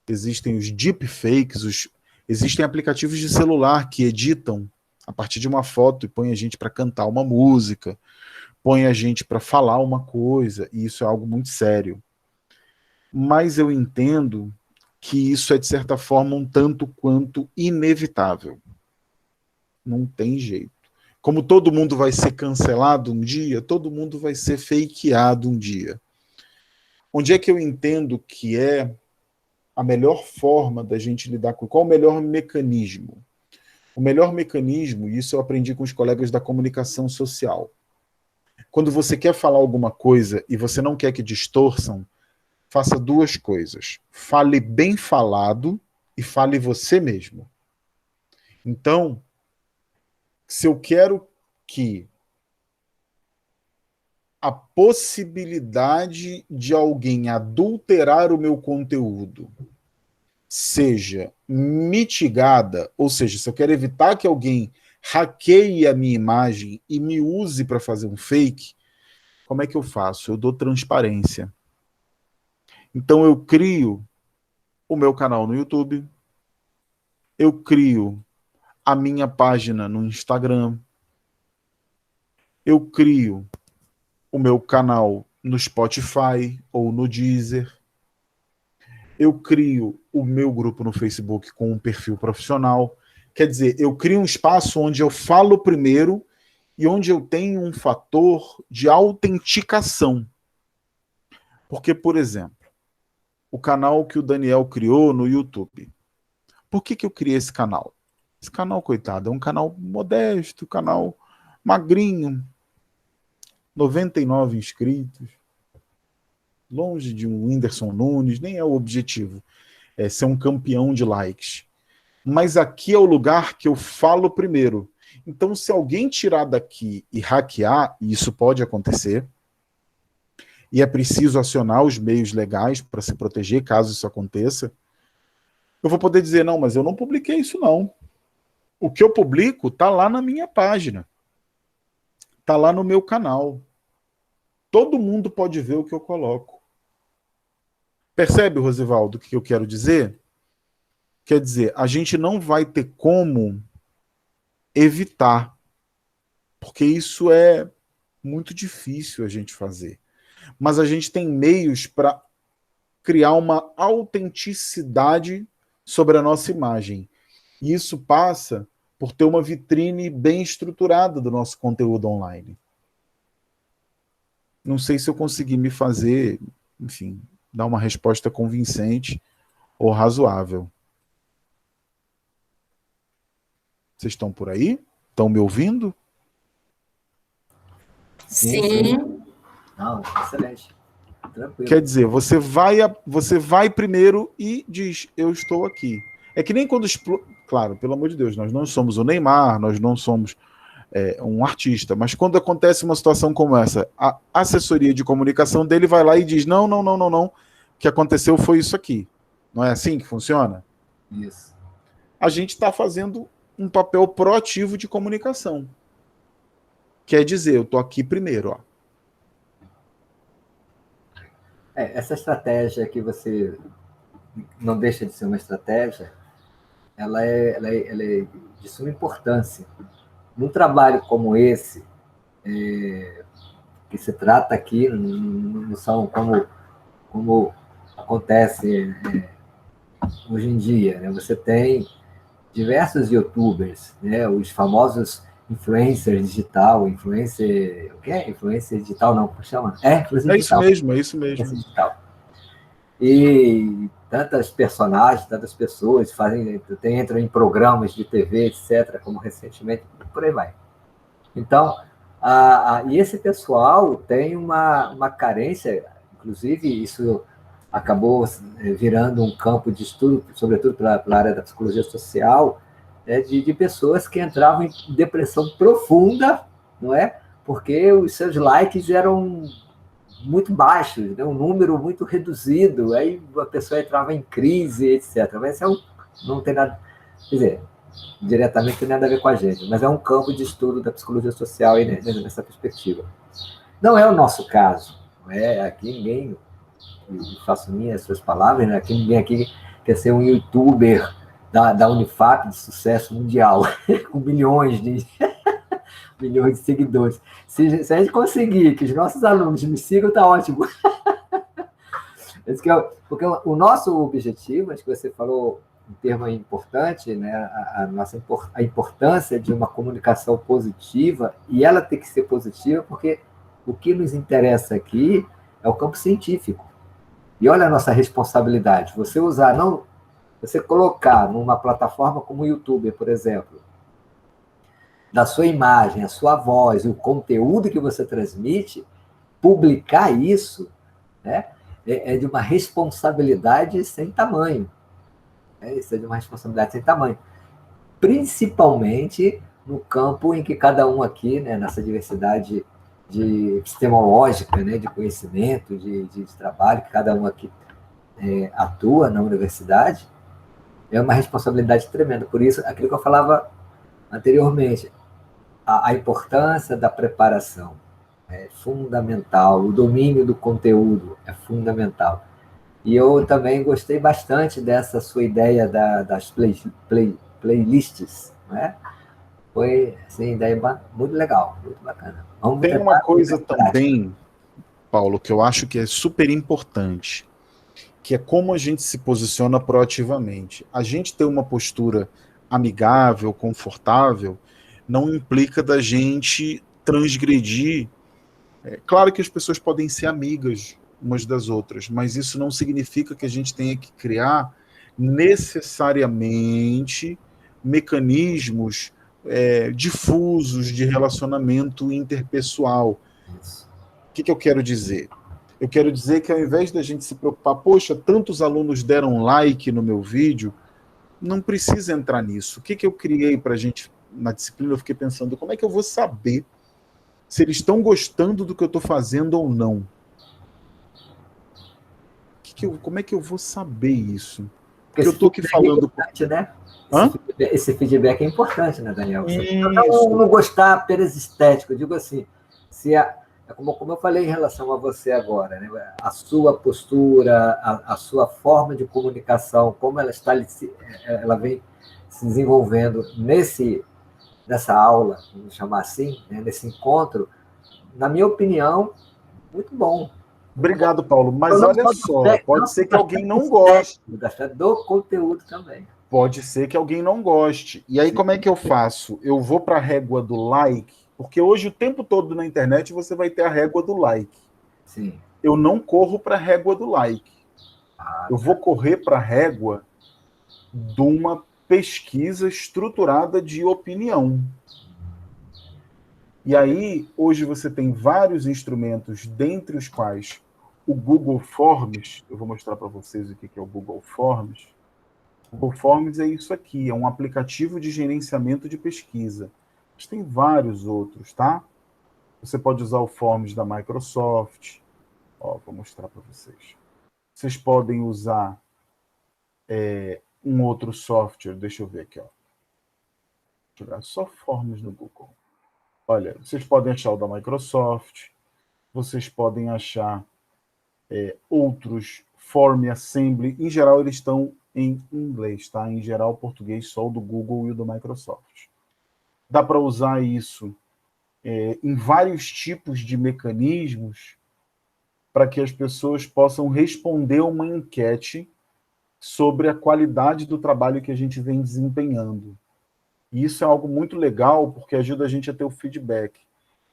existem os deepfakes, existem aplicativos de celular que editam a partir de uma foto e põem a gente para cantar uma música, põem a gente para falar uma coisa, e isso é algo muito sério. Mas eu entendo que isso é, de certa forma, um tanto quanto inevitável. Não tem jeito. Como todo mundo vai ser cancelado um dia, todo mundo vai ser fakeado um dia. Onde é que eu entendo que é a melhor forma da gente lidar com... Qual o melhor mecanismo? O melhor mecanismo, e isso eu aprendi com os colegas da comunicação social. Quando você quer falar alguma coisa e você não quer que distorçam, faça duas coisas. Fale bem falado e fale você mesmo. Então, se eu quero que a possibilidade de alguém adulterar o meu conteúdo seja mitigada, ou seja, se eu quero evitar que alguém hackeie a minha imagem e me use para fazer um fake, como é que eu faço? Eu dou transparência. Então eu crio o meu canal no YouTube, eu crio a minha página no Instagram, eu crio o meu canal no Spotify ou no Deezer, eu crio o meu grupo no Facebook com um perfil profissional. Quer dizer, eu crio um espaço onde eu falo primeiro e onde eu tenho um fator de autenticação. Porque, por exemplo, o canal que o Daniel criou no YouTube. Por que eu criei esse canal? Esse canal, coitado, é um canal modesto, canal magrinho, 99 inscritos, longe de um Whindersson Nunes, nem é o objetivo, é ser um campeão de likes. Mas aqui é o lugar que eu falo primeiro. Então, se alguém tirar daqui e hackear, e isso pode acontecer, e é preciso acionar os meios legais para se proteger caso isso aconteça, eu vou poder dizer, não, mas eu não publiquei isso não. O que eu publico está lá na minha página. Está lá no meu canal. Todo mundo pode ver o que eu coloco. Percebe, Rosivaldo, o que eu quero dizer? Quer dizer, a gente não vai ter como evitar, porque isso é muito difícil a gente fazer. Mas a gente tem meios para criar uma autenticidade sobre a nossa imagem. E isso passa por ter uma vitrine bem estruturada do nosso conteúdo online. Não sei se eu consegui me fazer, enfim, dar uma resposta convincente ou razoável. Vocês estão por aí? Estão me ouvindo? Sim. Não, excelente. tranquilo. Quer dizer, você vai primeiro e diz, eu estou aqui. É que nem quando... Claro, pelo amor de Deus, nós não somos o Neymar, nós não somos um artista, mas quando acontece uma situação como essa, a assessoria de comunicação dele vai lá e diz, não, o que aconteceu foi isso aqui. Não é assim que funciona? Isso. A gente está fazendo um papel proativo de comunicação. Quer dizer, eu estou aqui primeiro, ó. Essa estratégia que você não deixa de ser uma estratégia, ela é de suma importância. Num trabalho como esse, que se trata aqui, não são como acontece hoje em dia, né? Você tem diversos youtubers, né? Os famosos influencers digital, influencer... O que é? Influencer digital, não, como chama? Influencer digital. É isso mesmo. Influencer digital. E tantas personagens, tantas pessoas entram em programas de TV, etc., como recentemente, por aí vai. Então, e esse pessoal tem uma carência, inclusive isso acabou virando um campo de estudo, sobretudo pela área da psicologia social, de pessoas que entravam em depressão profunda, não é? Porque os seus likes eram muito baixos, né? Um número muito reduzido, aí a pessoa entrava em crise, etc. Mas não tem nada, quer dizer, diretamente não tem nada a ver com a gente, mas é um campo de estudo da psicologia social aí, né, nessa perspectiva. Não é o nosso caso, não é? Aqui ninguém, eu faço minhas suas palavras, né? Aqui ninguém aqui quer ser um youtuber da Unifap de sucesso mundial, com milhões de seguidores. Se a gente conseguir que os nossos alunos me sigam, está ótimo. Porque o nosso objetivo, acho que você falou um termo importante, né? A importância de uma comunicação positiva, e ela tem que ser positiva, porque o que nos interessa aqui é o campo científico. E olha a nossa responsabilidade. Você colocar numa plataforma como o YouTube, por exemplo, da sua imagem, a sua voz, o conteúdo que você transmite, publicar isso, né, é de uma responsabilidade sem tamanho. Isso é de uma responsabilidade sem tamanho. Principalmente no campo em que cada um aqui, né, nessa diversidade epistemológica, né, de conhecimento, de trabalho, que cada um aqui atua na universidade, é uma responsabilidade tremenda. Por isso, aquilo que eu falava anteriormente, a importância da preparação é fundamental, o domínio do conteúdo é fundamental. E eu também gostei bastante dessa sua ideia das playlists, né? Foi assim, ideia muito legal, muito bacana. Tem uma coisa também, Paulo, que eu acho que é super importante, que é como a gente se posiciona proativamente. A gente ter uma postura amigável, confortável, não implica da gente transgredir. Claro que as pessoas podem ser amigas umas das outras, mas isso não significa que a gente tenha que criar necessariamente mecanismos difusos de relacionamento interpessoal. O que eu quero dizer? Eu quero dizer que ao invés da gente se preocupar, poxa, tantos alunos deram like no meu vídeo, não precisa entrar nisso. O que eu criei para a gente na disciplina? Eu fiquei pensando, como é que eu vou saber se eles estão gostando do que eu estou fazendo ou não? Como é que eu vou saber isso? Porque eu estou aqui falando... Né? Esse feedback é importante, né, Daniel? Não gostar apenas estético. Eu digo assim, como eu falei em relação a você agora, né? A sua postura, a sua forma de comunicação, como ela vem se desenvolvendo nessa aula, vamos chamar assim, né? Nesse encontro, na minha opinião, muito bom. Obrigado, Paulo. Mas olha só, pode ser que alguém não goste. Do conteúdo também. Pode ser que alguém não goste. E aí, como é que eu faço? Eu vou para a régua do like, porque hoje, o tempo todo na internet, você vai ter a régua do like. Sim. Eu não corro para a régua do like. Eu vou correr para a régua de uma pesquisa estruturada de opinião. E aí, hoje você tem vários instrumentos, dentre os quais o Google Forms, eu vou mostrar para vocês o que é o Google Forms. O Google Forms é isso aqui, é um aplicativo de gerenciamento de pesquisa. Mas tem vários outros, tá? Você pode usar o Forms da Microsoft. Ó, vou mostrar para vocês. Vocês podem usar um outro software, deixa eu ver aqui, ó. Vou jogar só Forms no Google. Olha, vocês podem achar o da Microsoft, vocês podem achar outros Form Assembly. Em geral, eles estão em inglês, tá? Em geral, português só o do Google e o do Microsoft. Dá para usar isso em vários tipos de mecanismos para que as pessoas possam responder uma enquete sobre a qualidade do trabalho que a gente vem desempenhando. E isso é algo muito legal, porque ajuda a gente a ter o feedback.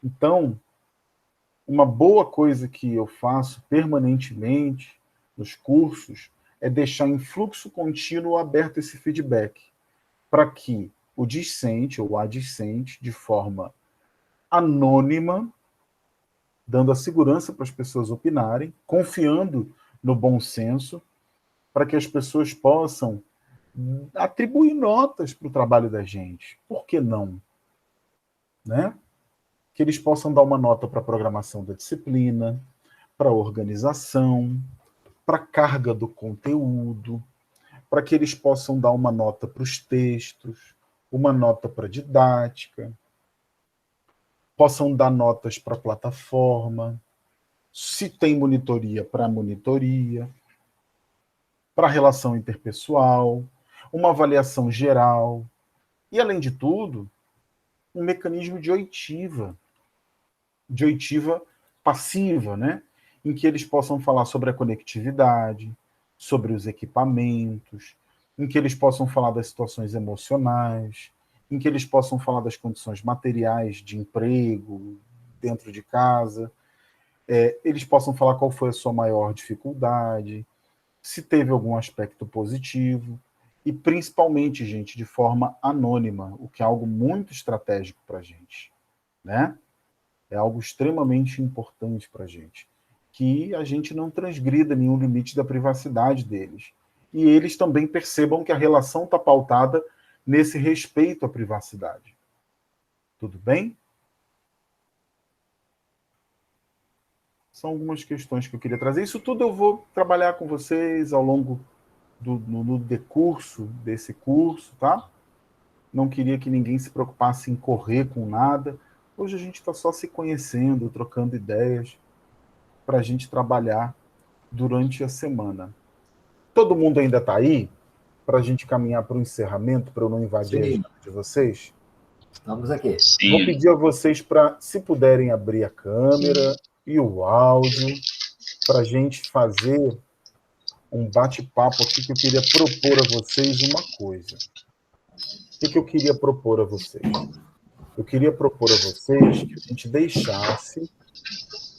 Então, uma boa coisa que eu faço permanentemente nos cursos é deixar em fluxo contínuo aberto esse feedback, para que o discente ou a discente, de forma anônima, dando a segurança para as pessoas opinarem, confiando no bom senso, para que as pessoas possam atribuir notas para o trabalho da gente. Por que não? Né? Que eles possam dar uma nota para a programação da disciplina, para a organização, para a carga do conteúdo, para que eles possam dar uma nota para os textos, uma nota para a didática, possam dar notas para a plataforma, se tem monitoria, para a monitoria, para a relação interpessoal, uma avaliação geral e, além de tudo, um mecanismo de oitiva passiva, né? Em que eles possam falar sobre a conectividade, sobre os equipamentos, em que eles possam falar das situações emocionais, em que eles possam falar das condições materiais de emprego dentro de casa, eles possam falar qual foi a sua maior dificuldade, se teve algum aspecto positivo, e principalmente, gente, de forma anônima, o que é algo muito estratégico para a gente, né? É algo extremamente importante para a gente, que a gente não transgrida nenhum limite da privacidade deles. E eles também percebam que a relação está pautada nesse respeito à privacidade. Tudo bem? São algumas questões que eu queria trazer. Isso tudo eu vou trabalhar com vocês ao longo no decurso desse curso, tá? Não queria que ninguém se preocupasse em correr com nada. Hoje a gente está só se conhecendo, trocando ideias, para a gente trabalhar durante a semana. Todo mundo ainda está aí? Para a gente caminhar para o encerramento, para eu não invadir a agenda de vocês? Estamos aqui. Sim. Vou pedir a vocês para, se puderem, abrir a câmera e o áudio, para a gente fazer um bate-papo aqui, que eu queria propor a vocês uma coisa. O que eu queria propor a vocês? Eu queria propor a vocês que a gente deixasse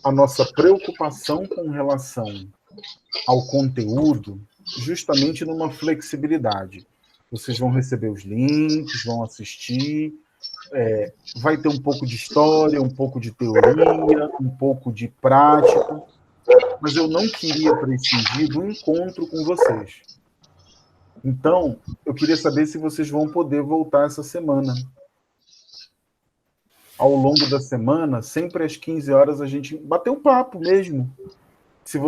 a nossa preocupação com relação ao conteúdo justamente numa flexibilidade. Vocês vão receber os links, vão assistir, vai ter um pouco de história, um pouco de teoria, um pouco de prática, mas eu não queria prescindir do encontro com vocês. Então, eu queria saber se vocês vão poder voltar essa semana. Ao longo da semana, sempre às 15 horas, a gente bater um papo mesmo.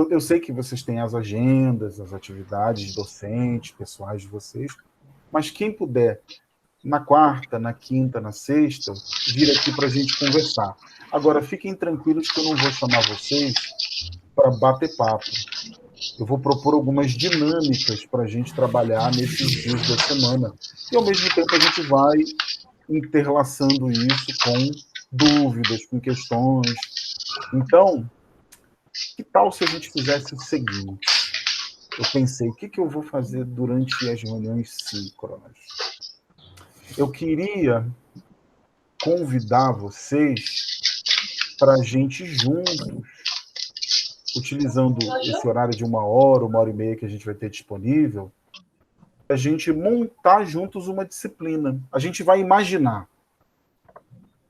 Eu sei que vocês têm as agendas, as atividades docentes, pessoais de vocês, mas quem puder, na quarta, na quinta, na sexta, vir aqui para a gente conversar. Agora, fiquem tranquilos que eu não vou chamar vocês para bater papo. Eu vou propor algumas dinâmicas para a gente trabalhar nesses dias da semana. E, ao mesmo tempo, a gente vai interlaçando isso com dúvidas, com questões. Então, que tal se a gente fizesse o seguinte? Eu pensei, o que eu vou fazer durante as reuniões síncronas? Eu queria convidar vocês para a gente juntos, utilizando esse horário de 1h e meia que a gente vai ter disponível, a gente montar juntos uma disciplina. A gente vai imaginar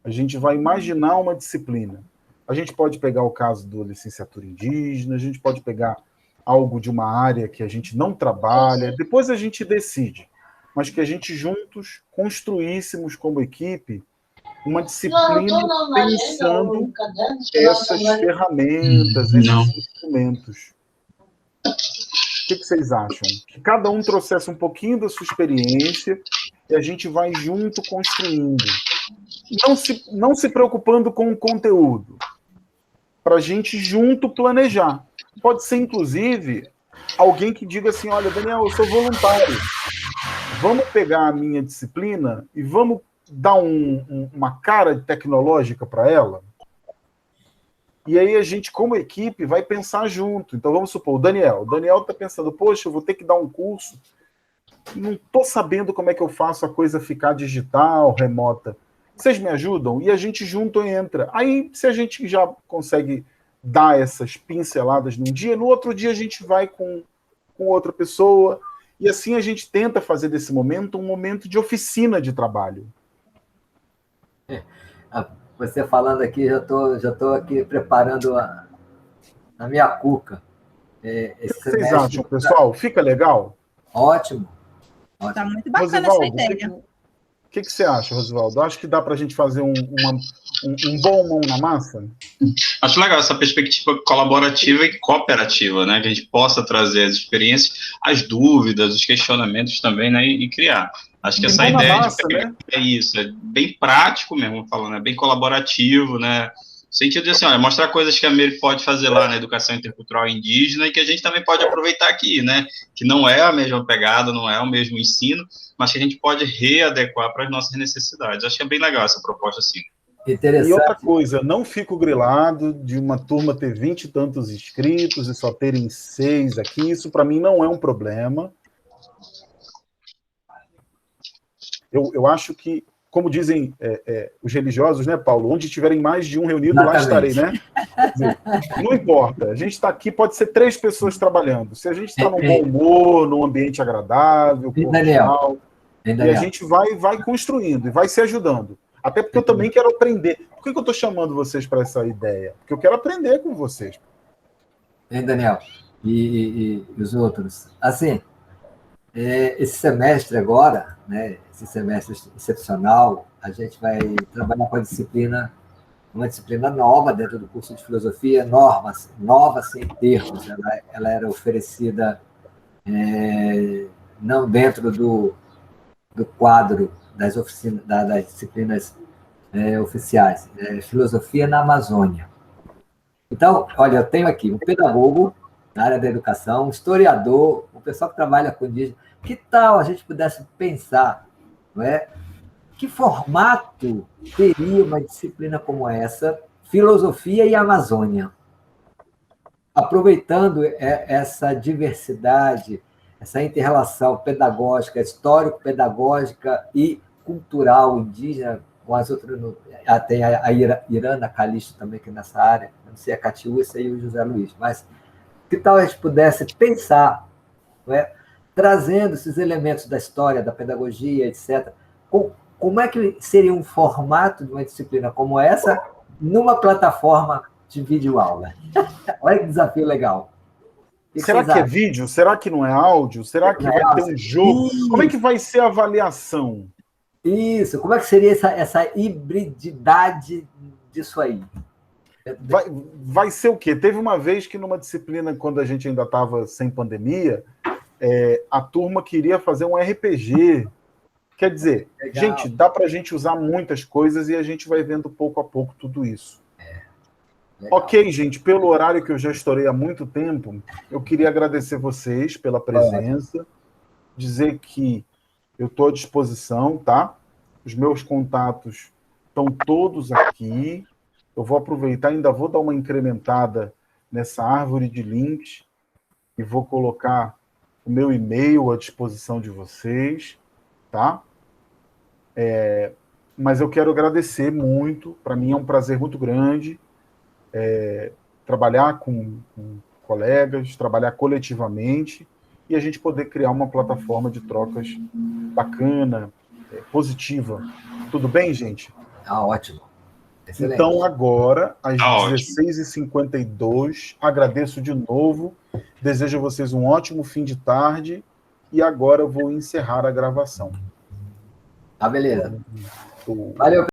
uma disciplina. A gente pode pegar o caso da licenciatura indígena, a gente pode pegar algo de uma área que a gente não trabalha, depois a gente decide, mas que a gente juntos construíssemos como equipe uma disciplina pensando essas ferramentas, esses instrumentos. O que vocês acham? Que cada um trouxesse um pouquinho da sua experiência e a gente vai junto construindo. Não se preocupando com o conteúdo, para a gente junto planejar. Pode ser, inclusive, alguém que diga assim, olha, Daniel, eu sou voluntário. Vamos pegar a minha disciplina e vamos dar uma cara tecnológica para ela? E aí a gente, como equipe, vai pensar junto. Então, vamos supor, o Daniel está pensando, poxa, eu vou ter que dar um curso, não estou sabendo como é que eu faço a coisa ficar digital, remota. Vocês me ajudam? E a gente junto entra. Aí, se a gente já consegue dar essas pinceladas num dia, no outro dia a gente vai com outra pessoa, e assim a gente tenta fazer desse momento um momento de oficina de trabalho. Você falando aqui, já tô aqui preparando a minha cuca. O que vocês acham, pessoal? Fica legal? Ótimo. Tá muito bacana Rosivaldo, essa ideia. O que você acha, Rosivaldo? Acho que dá para a gente fazer um bom mão na massa? Acho legal essa perspectiva colaborativa e cooperativa, né? Que a gente possa trazer as experiências, as dúvidas, os questionamentos também, né? E criar. Acho que essa ideia massa, né? É isso, é bem prático mesmo, falando, é bem colaborativo, né? No sentido de assim, olha, mostrar coisas que a Mary pode fazer lá na educação intercultural indígena e que a gente também pode aproveitar aqui, né? Que não é a mesma pegada, não é o mesmo ensino, mas que a gente pode readequar para as nossas necessidades. Acho que é bem legal essa proposta, assim. E outra coisa, não fico grilado de uma turma ter 20 e tantos inscritos e só terem 6 aqui. Isso, para mim, não é um problema. Eu acho que, como dizem os religiosos, né, Paulo? Onde tiverem mais de um reunido, lá estarei, né? Dizer, não importa. A gente está aqui, pode ser 3 pessoas trabalhando. Se a gente está num bom humor, num ambiente agradável, cordial, e a gente vai construindo e vai se ajudando. Até porque eu também quero aprender. Por que eu estou chamando vocês para essa ideia? Porque eu quero aprender com vocês. Hein, Daniel? E os outros? Assim, esse semestre agora, né, esse semestre excepcional, a gente vai trabalhar com uma disciplina nova dentro do curso de filosofia, nova assim, em termos. Ela era oferecida não dentro do quadro das oficinas, das disciplinas oficiais, filosofia na Amazônia. Então, olha, eu tenho aqui um pedagogo na área da educação, um historiador, um pessoal que trabalha com indígena. Que tal a gente pudesse pensar, não é? Que formato teria uma disciplina como essa, filosofia e Amazônia? Aproveitando essa diversidade, essa inter-relação pedagógica, histórico-pedagógica e cultural indígena, com as outras, tem a Irana Calixto também, que é nessa área, não sei, a Catiúcia e o José Luiz, mas que tal a gente pudesse pensar, não é? Trazendo esses elementos da história, da pedagogia, etc., como é que seria um formato de uma disciplina como essa numa plataforma de videoaula? Olha que desafio legal. Será que é vídeo? Será que não é áudio? Será que vai ter um jogo? Como é que vai ser a avaliação? Isso, como é que seria essa hibrididade disso aí? Vai ser o quê? Teve uma vez que numa disciplina, quando a gente ainda estava sem pandemia, a turma queria fazer um RPG. Quer dizer, legal. Gente, dá para a gente usar muitas coisas e a gente vai vendo pouco a pouco tudo isso. Ok, gente, pelo horário que eu já estourei há muito tempo, eu queria agradecer vocês pela presença, dizer que eu estou à disposição, tá? Os meus contatos estão todos aqui. Eu vou aproveitar, ainda vou dar uma incrementada nessa árvore de links e vou colocar o meu e-mail à disposição de vocês, tá? Mas eu quero agradecer muito, para mim é um prazer muito grande trabalhar com colegas, trabalhar coletivamente e a gente poder criar uma plataforma de trocas bacana, positiva. Tudo bem, gente? Ótimo. Excelente. Então, agora, às Tá ótimo. 16h52, agradeço de novo, desejo a vocês um ótimo fim de tarde, e agora eu vou encerrar a gravação. Tá, beleza. Tô- Valeu,